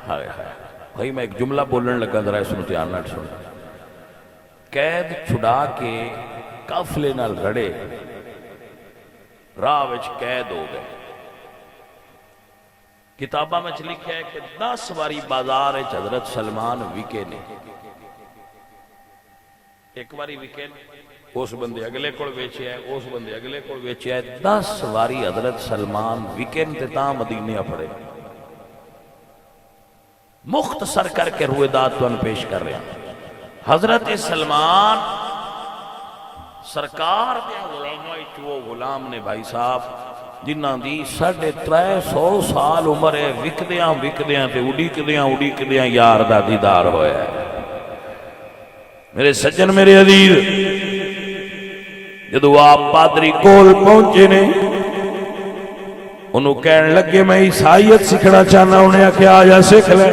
ہائے بھائی میں ایک جملہ بولن لگا ذرا سنو دھیان نال سن قید چھڑا کے قافلے نال رڑے راہ وچ قید ہو گئے کتاباں میں لکھا ہے کہ 10 واری بازار حضرت سلمان وکے نے ایک واری وکے اس بندے اگلے کوڑ ویچے ہے اس بندے اگلے کوڑ ویچے ہے 10 واری حضرت سلمان وکے انتتاں مدینے پڑے مختصر کر کے رویدات تو ان پیش کر رہے ہیں حضرت سلمان سرکار دے غلامائی چو غلام نے بھائی صاحب جنہ دی 350 سال عمر ہے وکدیاں تے اڈیکدیاں یار دا دیدار ہویا ہے میرے سجن میرے عزیز جدو آپ پادری کول پہنچے نے انہوں کہنے لگے میں عیسائیت سکھنا چاہنا انہیں آکھیا آجا سکھ لے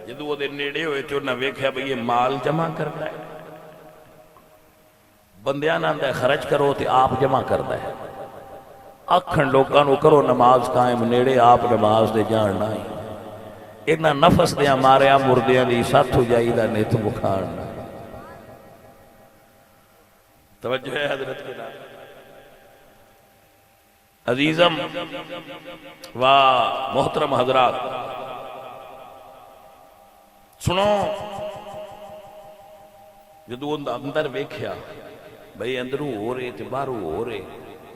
جدو وہ دے نیڑے ہوئے تو انہیں ویکھیا بھئی یہ مال جمع کرتا ہے بندیاں نہ اندھے خرچ کرو تے آپ جمع کرتا ہے اکھن لوگانو کرو نماز قائم نیڑے آپ نماز دے جاننا ہی اینا نفس دیاں ماریا مردیاں دی ساتھ ہو جائی دا نیت مکھاننا توجہ ہے حضرت کے نام عزیزم و محترم حضرات سنو جدو اندر ویکھیا بھئی اندروں ہو رہے تے باہروں ہو رہے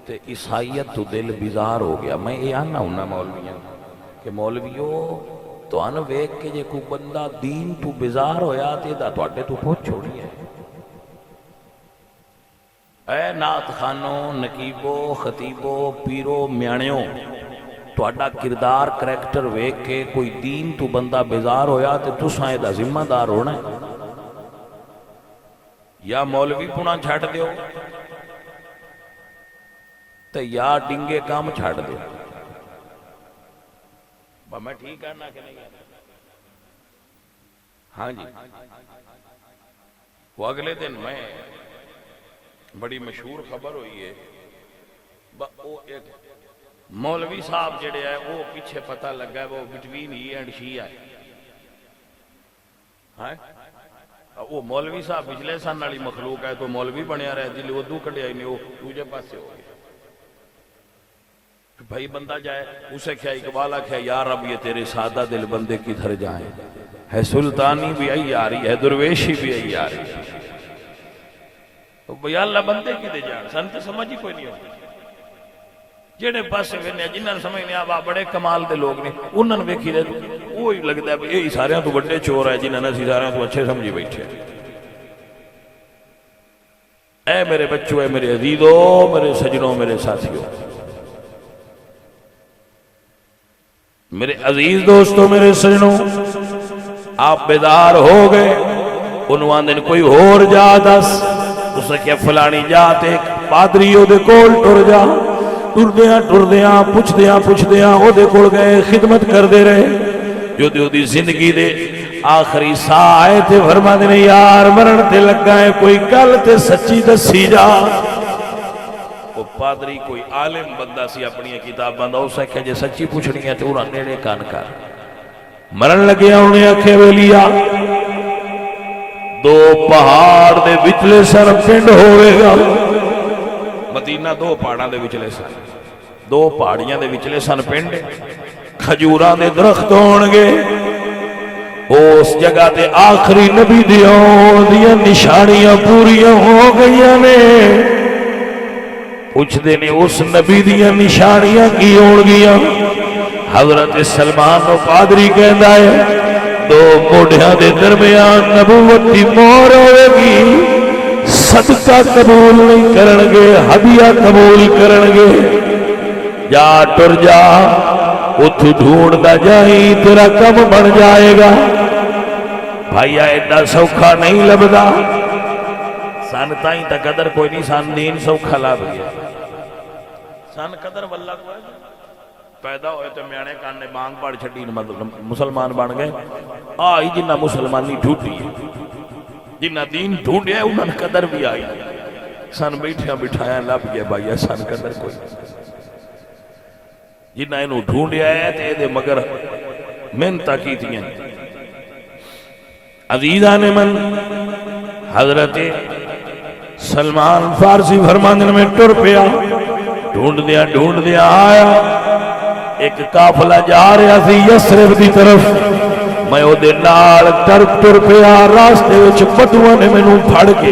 تے عیسائیت تو دل بیزار ہو گیا میں یہ آنا ہونا مولویاں کہ مولویوں تو آنا ویک کے جے کو بندہ دین تو بیزار ہویا تے دا تو اٹھے تو پہنچ چھوڑی ہے اے نات خانوں نقیبوں خطیبوں پیروں میانیوں تو اڈا کردار کریکٹر ویک کے کوئی دین تو بندہ بیزار ہویا تے تو سائے دا ذمہ دار ہونا ہے یا مولوی پونا چھاٹ دیو تو یا ڈنگے کام چھاٹ دیو میں ٹھیک کرنا کہ نہیں ہاں جی وہ اگلے دن میں بڑی مشہور خبر ہوئی ہے، وہ ایک مولوی صاحب جڑے ہے وہ پیچھے پتہ لگا ہے وہ بٹوین ہی اینڈ شیعہ ہے، وہ مولوی صاحب پچھلے سن والی مخلوق ہے تو مولوی بنیا رہے جی اردو کڈیا ہی نہیں وہ دوجے پاسے ہو گئے۔ بھائی بندہ جائے اسے کیا اقبال کیا یا رب یہ تیرے سادہ دل بندے کدھر جائیں، ہے سلطانی بھی آئی آ رہی ہے درویشی بھی آئی آ رہی ہے، تو بھئی اللہ بندے کی دے جان سن تو سمجھ ہی کوئی نہیں ہوتی جیڑے پاسے وینے جنہاں سمجھنے آبا بڑے کمال دے لوگ نے انہاں نے ویکھی دے وہی لگدا ہے یہی سارے تو بڑے چور ہے جنہاں نے اسی سارے تو اچھے سمجھی بیٹھے۔ اے میرے بچوں، اے میرے عزیزوں، میرے سجنوں، میرے ساتھیوں، میرے عزیز دوستوں، میرے سجنوں، آپ بیدار ہو گئے۔ عنوان دن کوئی اور جا دس اسے کیا فلانی جات ایک پادریوں دے کول ٹر جا، ٹردیاں پوچھدیاں او دے کول گئے، خدمت کر دے رہے جو دی زندگی دے آخری ساہ آئے تھے، فرما دینے یار مرن تے لگا ہے کوئی گل تے سچی دسی جا۔ وہ پادری کوئی عالم بندہ سی اپنی کتاب بندہ اسے کہ جے سچی پوچھنی ہے تو انہاں نیڑے کان کر۔ مرن لگیا انہیں آکھے ویلیا دو پہاڑ دے وچلے سر پنڈ ہوئے گا۔ مدینہ دو پہاڑاں دے وچلے سن، دو پہاڑیاں دے وچلے سن پنڈ، کھجوراں دے درخت ہونگے، اس جگہ تے آخری نبی دیاں نشانیاں پوریاں ہو گئیاں نے۔ پوچھ دینے اس نبی دیاں نشانیاں کی ہون گیاں؟ حضرت سلمان و پادری کہندا ہے دو موڑیاں دے درمیان نبوت دی مہر ہوئے گی، صدقہ قبول نہیں کرنگے، ہدیہ قبول کرنگے۔ جا ٹر جا اتھو ڈھونڈتا جائیں تیرا کم بن جائے گا۔ بھائی ایڈا سوکھا نہیں لبدا، سن تائیں تا قدر کوئی نہیں، سن دین سوکھا لب گیا، سن قدر واللہ کوئی پیدا ہوئے تو میانے کاننے بانگ پاڑ چھٹی مسلمان بن گئے۔ آئی جنہ مسلمانی ڈھونڈی ہے، جنہ دین ڈھونڈیا ہے انہوں نے قدر بھی آئی، سن بیٹھیا بٹھایا لب گیا بھائی سن قدر کوئی جنہ انہوں ڈھونڈیا ہے تے دے مگر محنتاں کیتیاں۔ عزیزان من، حضرت سلمان فارسی فرماندن میں ٹر پیا، ڈھونڈ دیا آیا ایک قافلہ جا رہا سی یسرب دی طرف، میں او دے نال ٹر پیا، راستے وچ بدوؤں نے مینوں پھڑ کے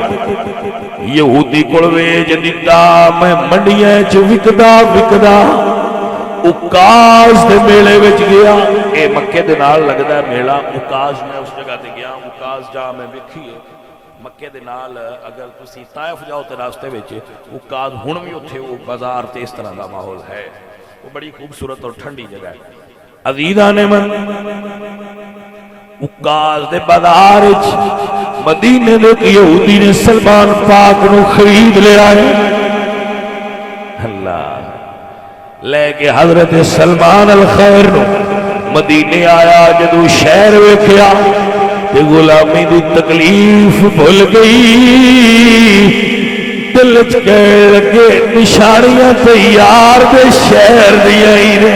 یہودی کول ویچ دتا، میں منڈیاں وچ وکدا اکاز دے میلے وچ گیا، اے مکے دے نال لگدا ہے میلہ اکاز، میں اس جگہ تے گیا اکاز جا میں ویکھی ہے مکے دے نال، اگر تسی طائف جاؤ تے راستے وچ اکاز ہن وی اوتھے او بازار تے اس طرح دا ماحول ہے، وہ بڑی خوبصورت اور ٹھنڈی جگہ ہے۔ عزیزان من، اکاز دے بازار وچ مدینے دے یہودی نے سلمان پاک نو خرید لیا ہے، اللہ لے کے حضرت سلمان الخیر نو مدینے آیا، جدو شہر ویکھیا تے غلامی دی تکلیف بھول گئی، دل چ کہنے لگے نشانیاں تے یار دے شہر دیا ہی نے۔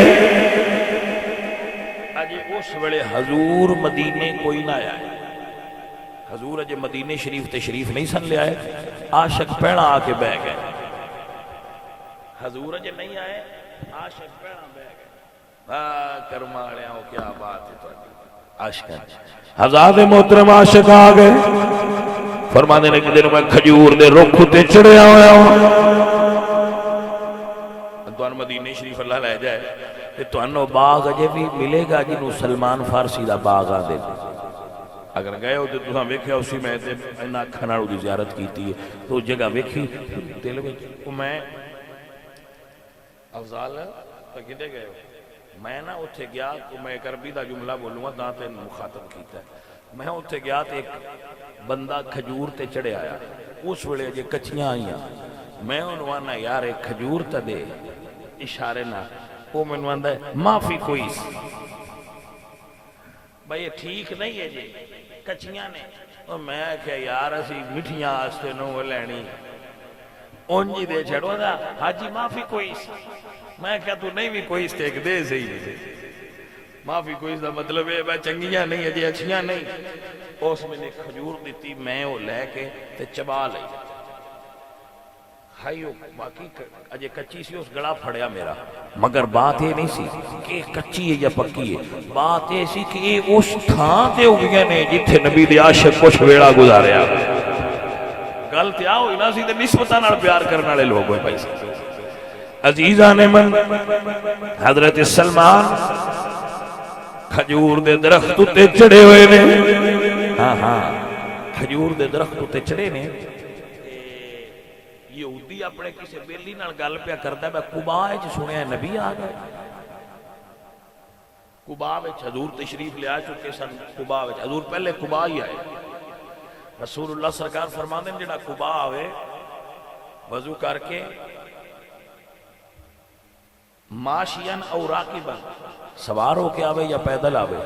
اجے اس ویلے حضور مدینے کوئی نہ آیا ہے، حضور اجے مدینے شریف تے شریف نہیں سن لیا ہے، عاشق پیڑا آ کے بہ گئے، حضور اجے نہیں آئے، عاشق پیڑا بہ گئے۔ کرماڑیاں ہو کیا بات ہے تہاڈی، عاشقاں حضرات محترم عاشق آ گئے، فرمانے نے کہ دن میں کھجور دے رخ تے چڑھیا ہویا ہوں، تہن مدینے شریف اللہ لے جائے تے تہنوں باغ اجے بھی ملے گا جنوں سلمان فارسی دا باغ آندے، اگر گئے ہو تو تساں ویکھیا اسی میں تے انہاں اکھاں نال دی زیارت کیتی ہے، تو جگہ ویکھی دل وچ میں افضال کدے گئے ہو؟ میں نا اتھے گیا تو میں ایک عربی دا جملہ بولوں گا تاں تے مخاطب کیتا ہے، میں اتھے گیا تے ایک بندہ کھجور تے چڑھے آیا، اس ویلے جے کچھیاں آئیاں، میں انوانا یار ایک کھجور تے دے اشارے نہ، وہ میں انوانا ہے معافی کوئی سی، بھئی یہ ٹھیک نہیں ہے جی، کچھیاں نے اور میں کہ یار اسی مٹھیاں آستے نو لینی اونجی دے چھڑو دا حاجی معافی کوئی میں کہا تو نہیں بھی کوئی اسٹیک دے صحیح معافی کوئی دا مطلب ہے میں چنگیاں نہیں اجے اچھیاں نہیں اس میں نے کھجور دیتی میں وہ لے کے تے چبا لئی کھائیو باقی اجے کچی سی اس گڑا پھڑیا میرا مگر بات یہ نہیں سی کہ کچی ہے یا پکی ہے بات یہ سی کہ یہ اس تھان تے اگیاں نے جتھے نبی دے عاشق کچھ ویڑا گزاریا گل تے آؤ انہاں سی تے نسبتاں نال پیار کرنے والے لوگ ہوئے بھائی عزیزان من حضرت سلمان کھجور دے درخت تے چڑھے ہوئے نے ہاں ہاں کھجور دے درخت تے چڑھے نے یہودی اپنے کسی بیلی نال گل پیا کردا میں قباء وچ سنیا نبی آ گئے قباء وچ حضور تشریف لے آ چکے سن قباء وچ حضور پہلے قباء ہی آئے رسول اللہ سرکار فرماندے ہیں جڑا قباء آوے وضو کر کے ماشین او راکبن سوار ہو کے آوے یا پیدل آوے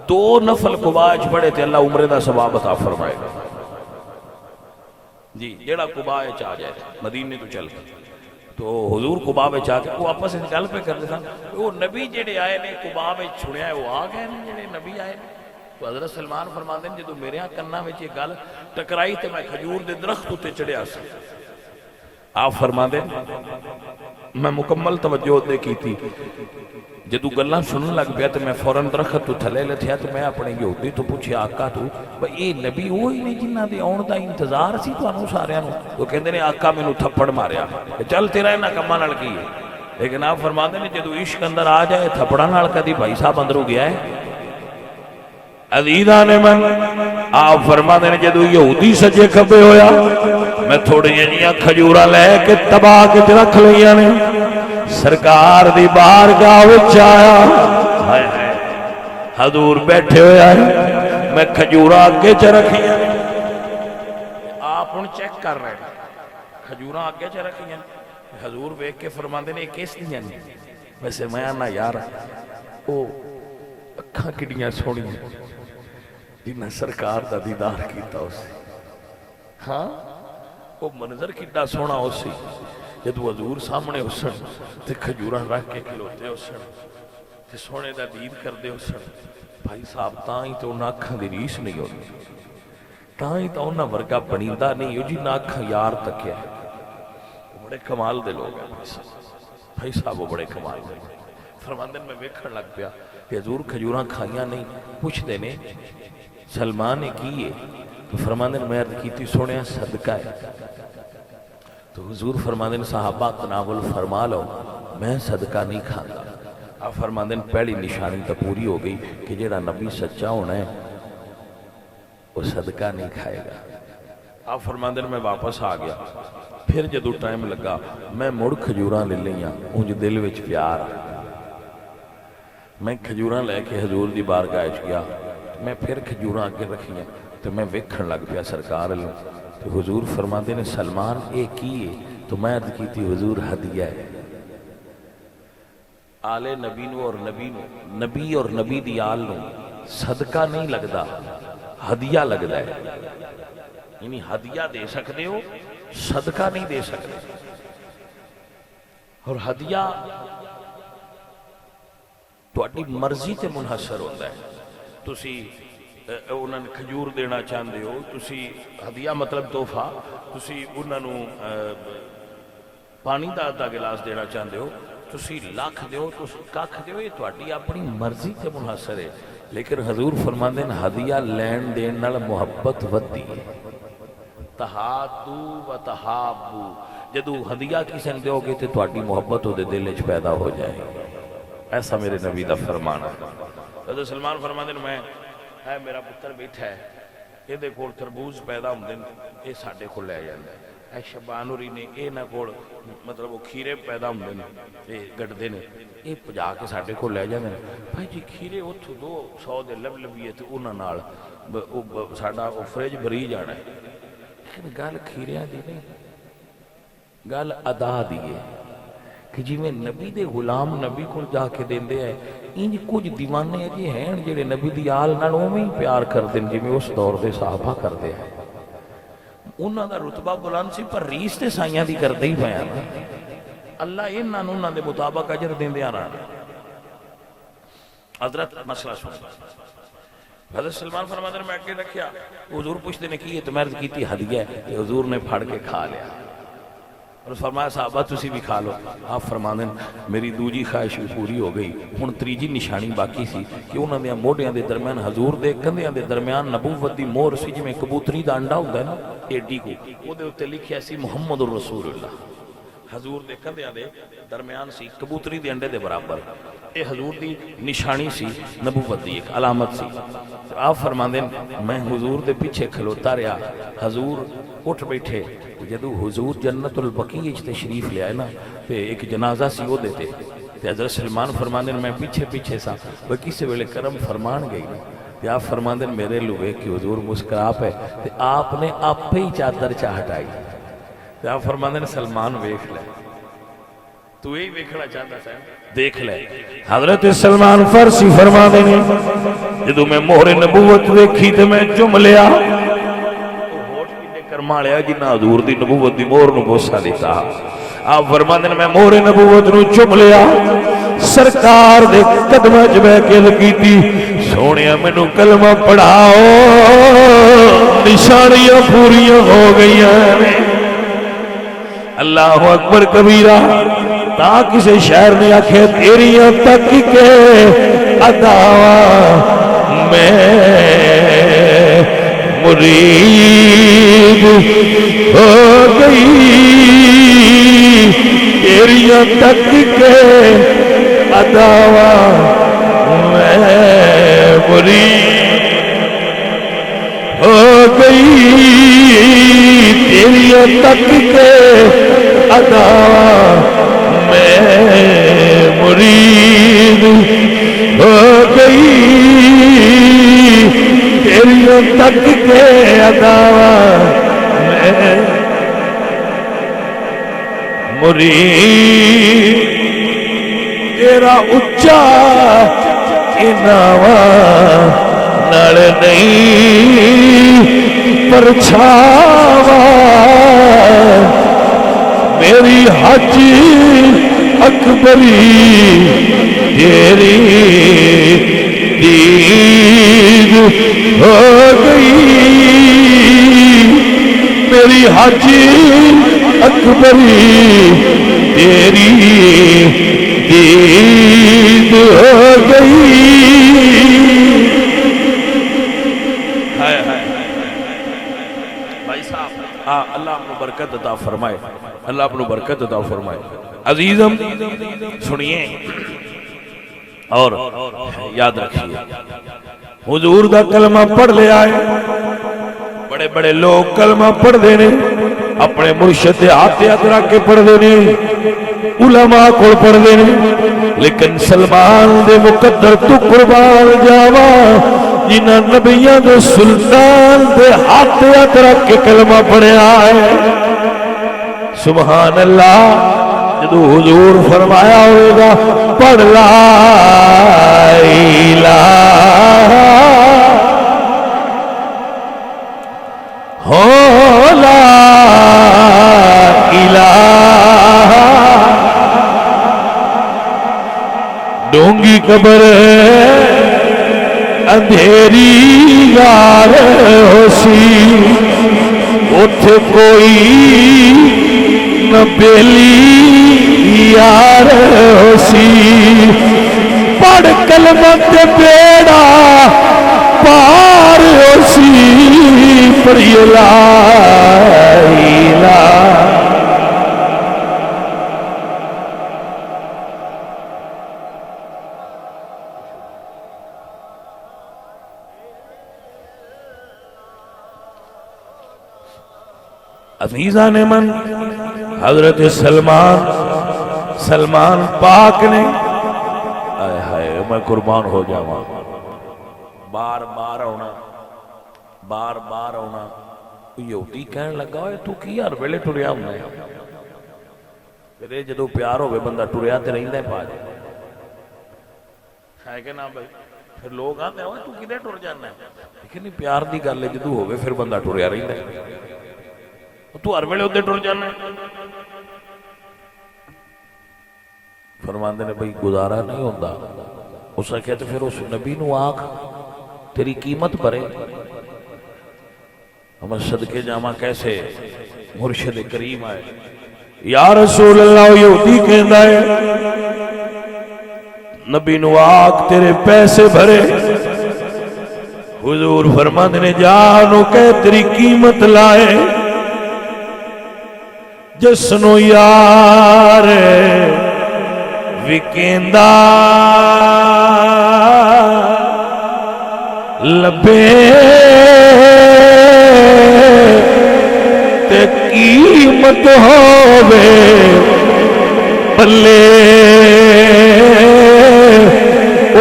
2 نفل قباء وچ پڑھے تے اللہ عمرے دا ثواب عطا فرمائے گا جی جیڑا قباء وچ آ جائے مدینے تو چل کے تو حضور قباء وچ آ کے وہ آپس وچ گل پہ کرتے سن وہ نبی جڑے آئے نے قباء وچ چھڑیا ہے وہ آ گئے نے جڑے نبی آئے نے تو حضرت سلمان فرماندے ہیں جدوں میرے ہاں کناں وچ یہ گل ٹکرائی تے میں کھجور دے درخت تے چڑھیا سی آپ فرماندے میں مکمل توجہ دے کی تھی جدو گلاں سنن لگ پیا تے میں فوراً درخت تو تھلے لتھیا تے میں اپنے یہودی تو پوچھیا آقا تو بھئی اے نبی وہی نہیں جنہاں دے آن دا انتظار سی تانوں ساریاں نوں وہ کہندے نے آقا مینوں تھپڑ ماریا چل تیرا انہاں کماں نال کی ہے لیکن آپ فرماندے نے جدو عشق اندر آ جائے تھپڑاں نال کدی بھائی صاحب اندروں گیا ہے عزیزان من آپ فرماندے نے جدو یہودی سجے کھبے ہویا میں تھوڑی جیاں کھجوراں لے کے تبا کے رکھ لیاں نے سرکار دی بارگاہ وچ آیا ہائے ہائے حضور بیٹھے ہوئے ہیں میں کھجوراں اگے چ رکھیاں آپ ہن چیک کر رہے ہیں کھجوراں اگے چ رکھیاں حضور ویکھ کے فرماندے نے کس دیاں نے ویسے میں آنا یار او اکھاں کڈیاں سونیاں جنہاں سرکار دا دیدار کیتا اسے ہاں وہ منظر کڈا سونا اسی جدو حضور سامنے اسن تے کھجوراں رکھ کے کھلوتے اسن تے سونے دا دید کردے اسن بھائی صاحب تاں ہی تو انہاں اکھاں دی ریس نہیں ہوتی تاں ہی تو انہاں ورگا بنیندہ نہیں ہو جنہاں اکھاں یار تکیا ہے بڑے کمال دے لوگ ہیں بھائی صاحب وہ بڑے کمال دے فرماندن میں ویکھن لگ پیا کہ حضور کھجوراں کھائیاں نہیں پوچھ دینے سلمان نے کیے تو فرماندن میں عرض کی تھی سونے صدقہ ہے تو حضور فرماندن صحابہ تناول فرما لو میں صدقہ نہیں کھانا آپ فرماندن پہلی نشانی تو پوری ہو گئی کہ جیڑا نبی سچا ہونا ہے وہ صدقہ نہیں کھائے گا آپ فرماندن میں واپس آ گیا پھر جدو ٹائم لگا میں مڑ کھجوراں لے لیاں انج دل وچ پیار میں کھجوراں لے کے حضور دی بارگاہ وچ گیا میں پھر کھجوراں اگے رکھیاں تو میں ویکھن لگ پیا سرکار لوں تو حضور فرماندے نے سلمان اے کی ہے تو میں عرض کی تھی حضور ہدیہ ہے آل نبی نو اور نبی دی آل نو صدقہ نہیں لگدا ہدیہ لگدا ہے یعنی ہدیہ دے سکتے ہو صدقہ نہیں دے سکتے اور ہدیہ تو اڈی مرضی تے منحصر ہوتا ہے تسی انہوں نے کھجور دینا چاہتے ہو تسی ہدیہ مطلب تحفہ تسی انہوں نے پانی دا آدھا گلاس دینا چاہتے ہو تسی لاکھ دیو تسی کاکھ دیو یہ تو اڈی اپنی مرضی تے منحصر ہے لیکن حضور فرماندے ہیں ہدیہ لین دین نال محبت ودی ہے تہادو و تہابو جدو ہدیہ کسی نے دیو گے تو تہاڈی محبت دے دل وچ پیدا ہو جائے ایسا میرے نبی دا فرمان ہے حضرت سلمان فرماندے ہیں میں ہے میرا پتر بیٹھا ہے یہ دے کول تربوز پیدا ہوندے نے یہ ساڈے کول لے جاندا ہے اے شبان ہوری نے یہ نہ کول مطلب وہ کھیرے پیدا ہوندے نے یہ گڈدے نے یہ پجا کے ساڈے کول لے جاندے نے بھائی جی کھیرے اوتھوں 200 دے لب لبیے تے انہاں نال ساڈا او فریج بھری جانا ہے لیکن گل کھیریاں دی نہیں گل ادا دی ہے کہ جی میں نبی دے غلام نبی کو جا کے دیندے ہیں انج کچھ دیوانے جی ہیں جڑے نبی دی آل نال اوویں ہی پیار کردے جی میں اس دور دے صحابہ کردے ہیں انہاں دا رتبہ بلند سی پر ریس تے سائیاں دی کردے ہی پیا اللہ انہاں نوں انہاں دے مطابق اجر دیندیاں رہنا حضرت مسئلہ سن حضرت سلمان فرماتے ہیں میں اگے رکھیا حضور پوچھتے نے کی تو میں عرض کیتی ہدیہ ہے حضور نے پھڑ کے کھا لیا اور فرمایا صحابہ تسی بھی کھا لو آپ فرماتے ہیں میری دوجی خواہش پوری ہو گئی ہن تریجی نشانی باقی سی کہ انہاں دے موڈیاں دے درمیان حضور دے کندھیاں دے درمیان نبوت دی مہر سی جویں کبوتری دا انڈا ہوندا ہے نا ایڈی کو او دے اوتے لکھیا سی محمد الرسول اللہ حضور دے کندھیاں دے درمیان سی کبوتری دے انڈے دے برابر اے حضور دی نشانی سی نبوت دی ایک علامت سی آپ فرماندے میں حضور دے پیچھے کھلوتا رہا حضور اٹھ بیٹھے جدو حضور جنت البقیع تشریف لے آئے نا تے ایک جنازہ سی وہ دیتے تے حضرت سلمان فرماندے میں پیچھے پیچھے سا وہ کسی ویلے کرم فرمان گئی نا تے آپ فرماندے میرے لوے کہ حضور مسکرا پہ تے آپ نے آپ پہ ہی چادر چاہ ہٹائی تے آپ فرماندے سلمان ویکھ لے تو یہی ویکھنا چاہتا ہے دیکھ لے حضرت سلمان فارسی فرما دیں جدو میں مہر نبوت دیکھی تے میں چم لیا کرما لیا جنہ حضور دی نبوت دی مہر نو بوسا دیتا آپ فرما دیں میں مہر نبوت نو چم لیا سرکار دے قدم جبہ کے لگی تھی سونیا میں نو کلمہ پڑھاؤ نشانیاں پوریاں ہو گئی ہیں اللہ اکبر کبیرہ تا کسی شہر نے آکھے تیریاں تک کے اداوا میں مرید ہو گئی تیریاں تک کے اداوا میں مرید ہو گئی تیریاں تک کے اداوا میں مرید ہو گئی تیریوں تک کے اداوا میں مرید تیرا اچا اناوا نال نہیں پرچھاوا میری حج اکبری تیری دید ہو گئی میری حج اکبری تیری دید ہو گئی بھائی صاحب اللہ اپنو برکت عطا فرمائے اللہ اپنو برکت عطا فرمائے عزیزم سنیے اور یاد رکھیے حضور دا کلمہ پڑھ لے آئے بڑے بڑے لوگ کلمہ پڑھ دینے اپنے مرشد ہاتھ رکھ کے پڑھ دینے علماء کو پڑھ دینے لیکن سلمان دے مقدر تو قربان جاوا جنہ نبیان دے سلطان دے ہاتھ رکھ کے کلمہ پڑھے آئے سبحان اللہ جدو حضور فرمایا ہوئے گا پڑھ لا الہ ہو لا الہ ڈونگی قبر اندھیری یار ہو سی اتھے کوئی نہ بیلی یار ہو سی پڑھ کلمت بیڑا پار ہو سی پڑھی لا الہ عزیزان من حضرت سلمان پاک نے آئے ہائے میں قربان ہو جاواں بار بار آنا یہودی کہنے لگا ہوئے تو کی ہر ویلے ٹریا ہونا ہے پھر جدو پیار ہوئے بندہ ٹریا تے رہندا ہے پا جائے ہے کہ نہ بھائی؟ پھر لوگ آتے ہیں تو کدے ٹر جانا ہے، لیکن نہیں پیار دی گل ہے جدوں ہوے پھر بندہ ٹریا رہندا ہے، تو ہر ویلے ادھر ٹر جانا ہے۔ فرماندے نے بھائی گزارا نہیں ہوتا، اس نے کہا تو پھر اس نبی نو آنکھ تیری قیمت بھرے۔ ہم صدقے جاواں کیسے مرشد کریم آئے، یا رسول اللہ یہودی کہندا ہے نبی نو آکھ تیرے پیسے بھرے، حضور فرماندے نے جانو کہ تیری قیمت لائے، جس نو یار وکیندا لبے تے قیمت ہووے پلے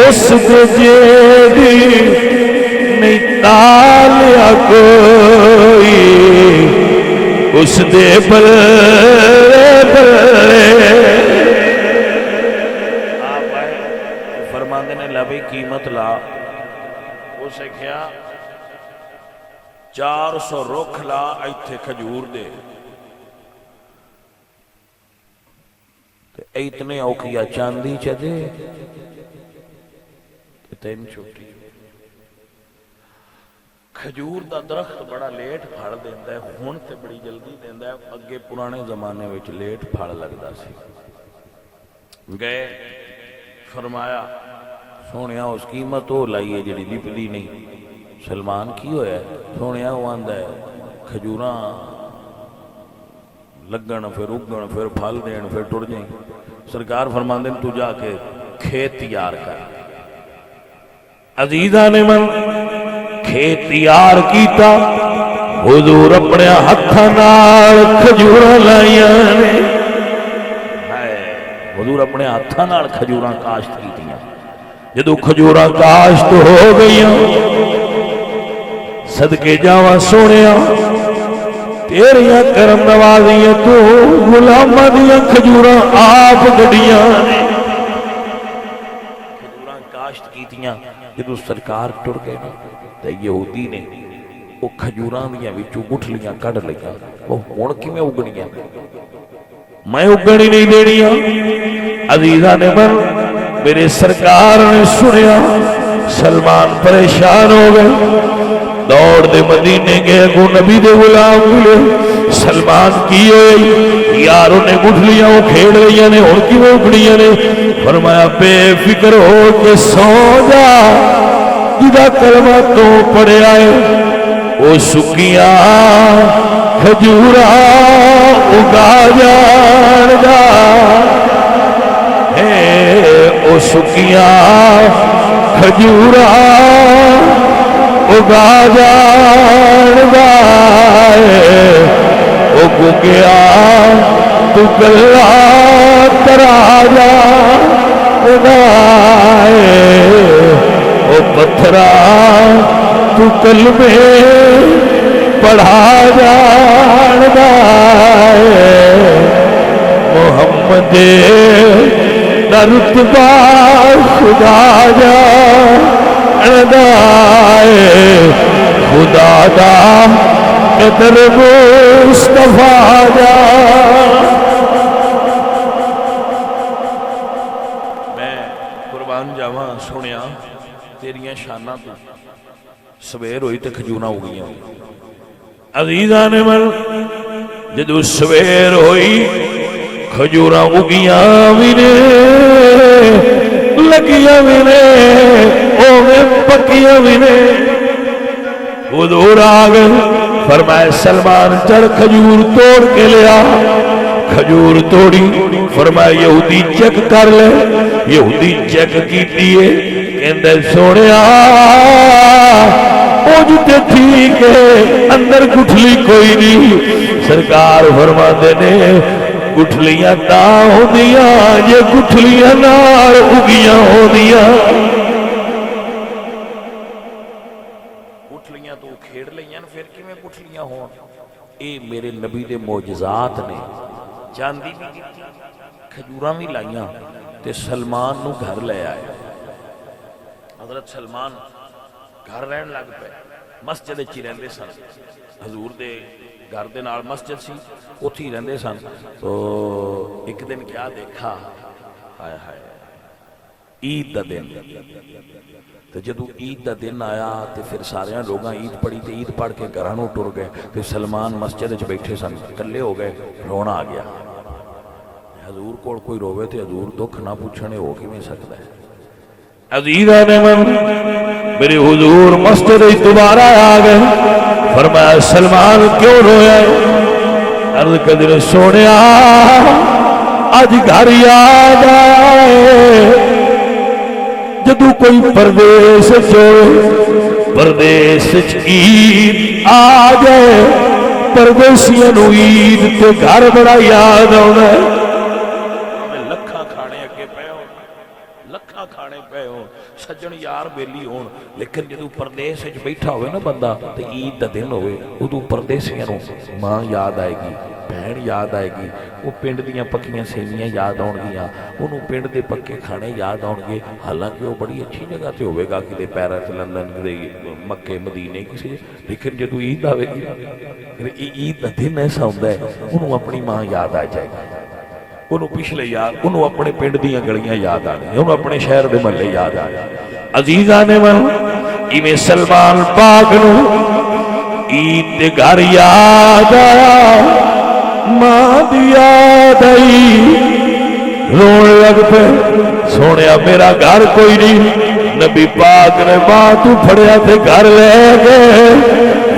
اس دے جیڑی نہیں تالیا کوئی اس دے بلے بلے۔ آپ آئے فرماندے نے لبی قیمت لا، اسے کیا 400 رکھ لا ایتھے کھجور دے، اتنے اوکھیا چاندی چ دے تین چھوٹی۔ کھجور دا درخت بڑا لیٹ پھڑ دیندا ہے، ہن تے بڑی جلدی دیندا ہے، اگے پرانے زمانے وچ لیٹ پھڑ لگدا سی۔ گئے فرمایا سونیا اس قیمت وہ لائی ہے جڑی لپدی نہیں۔ سلمان کی ہویا ہے؟ سونیا وہ آندا ہے کھجوراں لگن پھر اگن پھر پھل دین پھر ٹر جائیں۔ سرکار فرماندے تو جا کے کھیت تیار کر۔ عزیزاں نے من کھیت تیار کیتا، حضور اپنے ہتھاں نال کھجوراں لائیاں نے، حضور اپنے ہاتھاں نال کھجوراں کاشت کیتیاں۔ جدو کھجوراں کاشت ہو گئیاں، صدقے جاواں سونیا تیریاں کرم نوازیاں تو غلاماں دیاں کھجوراں آپ گڈیاں نے، کھجوراں کاشت کیتیاں۔ جدو سرکار ٹر گئے نا تے یہودی نے وہ کھجوراں دیاں وچوں گٹھلیاں کڈ لئیاں، وہ ہن کیویں اگڑیاں؟ میں اگڑی نہیں دینیاں۔ عزیزاں نے من میرے سرکار نے سنیا، سلمان پریشان ہو گئے، دوڑ دے مدینے گئے، کو نبی دے غلام ملے۔ سلمان کی ہوئی یار انہیں گٹھلیاں وہ کھیڑ رہی نے، ہن کیویں اگڑیاں نے؟ فرمایا بے فکر ہو کے سو جا، جدا کلمہ تو پڑھیا ہے وہ سکیاں کھجوراں اگا جان گا، او سکیاں کھجوراں اگا جان گا، او گیا تو گلا کرا جان گا، او پتھرا تو کلمے پڑھا جان گا، محمد دا رتبہ خدا جان گا، خدا دا قدر مصطفیٰ جان۔ میں قربان جاواں سنیا تیریاں شاناں تو سویر ہوئی تے کھجوراں اگیاں۔ عزیزاں نے من جدو سویر ہوئی کھجوراں اگیاں بھی نے لگیاں بھی نے اوویں پکیاں بھی نے۔ حضور آ گئے، فرمائے سلمان چڑھ کھجور توڑ کے لیا، کھجور توڑی، فرمائے یہودی چیک کر لے، یہودی چیک کی دیئے، کہندے سونیا اوجتے ٹھیک ہے اندر گٹھلی کوئی نہیں۔ سرکار فرما دینے گٹھلیاں تا ہو دیا یہ گٹھلیاں نار اگیاں ہو دیا، گٹھلیاں تو کھیڑ لیاں پھر کیویں گٹھلیاں ہون؟ اے میرے نبی دے معجزات نے۔ چاندی بھی کھجوراں بھی لائیاں تے سلمان نو گھر لے آئے، حضرت سلمان گھر رہن لگ پے، مسجد وچ ہی رہندے سن، حضور دے گھر دے نال مسجد سی، اوتھے ہی رہندے سن۔ تو ایک دن کیا دیکھا، ہائے ہائے عید دا دن، تو جدو عید دا دن آیا تو پھر سارے لوگاں عید پڑھی، تو عید پڑھ کے گھرانوں ٹر گئے، پھر سلمان مسجد وچ بیٹھے سن، کلے ہو گئے، رونا آ گیا۔ حضور کول کوئی روے تے حضور دکھ نہ پوچھنے ہو کیویں سکدا ہے؟ عزیزان من میرے حضور مسجد دوبارہ آ گئے، فرمایا سلمان کیوں رویا ہے؟ عرض کر سونیا اج گھر یاد آئے، جدو کوئی پردیس پردیس عید آ جائے، پردیسیاں نو عید تے گھر بڑا یاد آنا ہے۔ لکھاں کھانے اگے پے ہون، لکھاں کھانے پے ہون، سجن یار بیلی ہون، لیکن جدو پردیس وچ بیٹھا ہوئے نا بندہ تے عید دا دن ہوئے، ادو پردیسیاں نو ماں یاد آئے گی، بہن یاد آئے گی، وہ پنڈ دیاں پکیاں سیویاں یاد آن گیاں، انہوں پنڈ دے پکے کھانے یاد آن گے، حالانکہ وہ بڑی اچھی جگہ تے ہوئے گا کہ پیرس لندن دے مکے مدینے کسی، لیکن جدو عید آئے گی، عید دا دن ایسا ہوتا ہے، انہوں اپنی ماں یاد آ جائے گی، انہوں پچھلے یاد، انہوں اپنے پنڈ دیاں گلیاں یاد آ گئی، انہوں اپنے شہر دے محلے یاد آ گئے۔ عزیزان من ایویں سلمان پاک نو عید دے گھر یاد آیا، ماں دی یاد آئی، رون لگ پے، سونیا میرا گھر کوئی نہیں۔ نبی پاک نے ماں تو پھڑیا تے گھر لے گئے،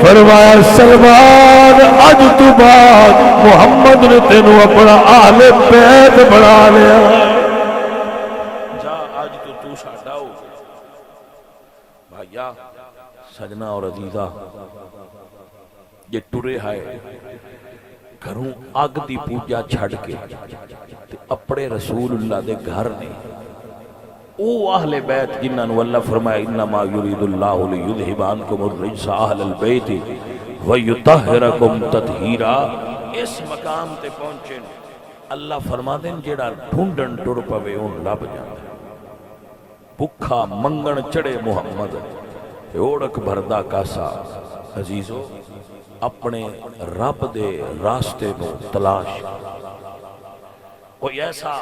فرمایا سلمان اج تو بعد محمد نے تینوں اپنا اہل بیت بنا لیا، جا آج تو ساڈا ہو۔ بھائیا سجنا اور عزیزہ، یہ ٹرے ہے گھروں اگ دی پوجا چھڑ کے تے اپنے رسول اللہ دے گھر نے او اہل بیت جنہاں نو اللہ فرمایا انما یرید اللہ لیذھب عنکم الرجس اہل البیت ویطہرکم تطہیرا، اس مقام تے پہنچے اللہ فرما دیں جیڑا ڈھونڈن ٹر پوے اون لب جاندا، بھکھا منگن چڑے محمد اوڑک بھردا کاسا۔ عزیزو اپنے رب دے راستے نو تلاش، کوئی ایسا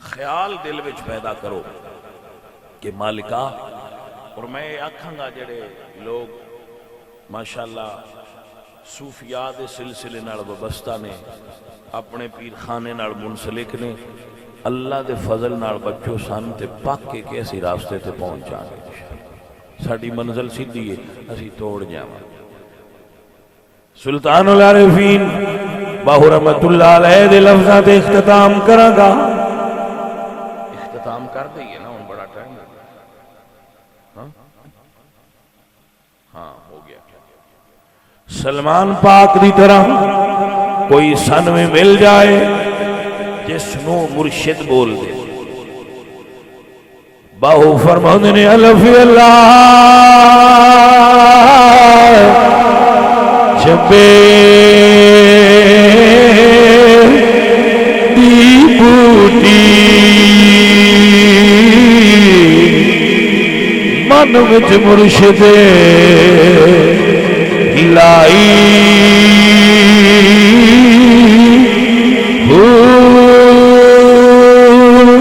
خیال دل وچ پیدا کرو کہ مالکا، اور میں آکھاں گا جڑے لوگ ماشاءاللہ صوفیاء دے سلسلے نال وابستہ نے، اپنے پیر خانے نال منسلک نے، اللہ دے فضل نال بچو سن تے پاکے کے اسی راستے تے پہنچ جانے، ساڑی منزل سیدھی ہے، اسی توڑ جاواں۔ سلطان العارفین باہو رحمت اللہ علیہ دے لفظاں تے اختتام کراں گا۔ اختتام کر دئیے نا، بڑا ٹائم ہو گیا، ہاں ہو گیا۔ سلمان پاک دی طرح کوئی سن میں مل جائے جس نو مرشد بول دے، باہو فرماندے نے الفی اللہ جبے دی بوٹی من وچ مرشد لائی،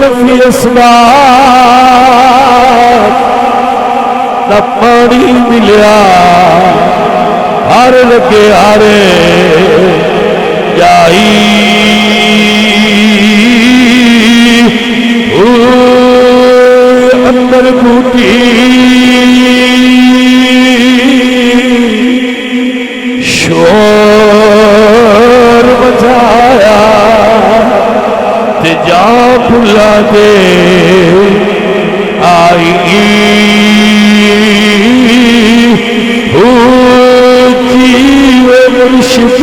لفی اسباب دا پانی ملیا، ہر لگے ہارے جائی، اندر بوٹی شور مچایا تے جان بھلا دے آئی، جیو مرشد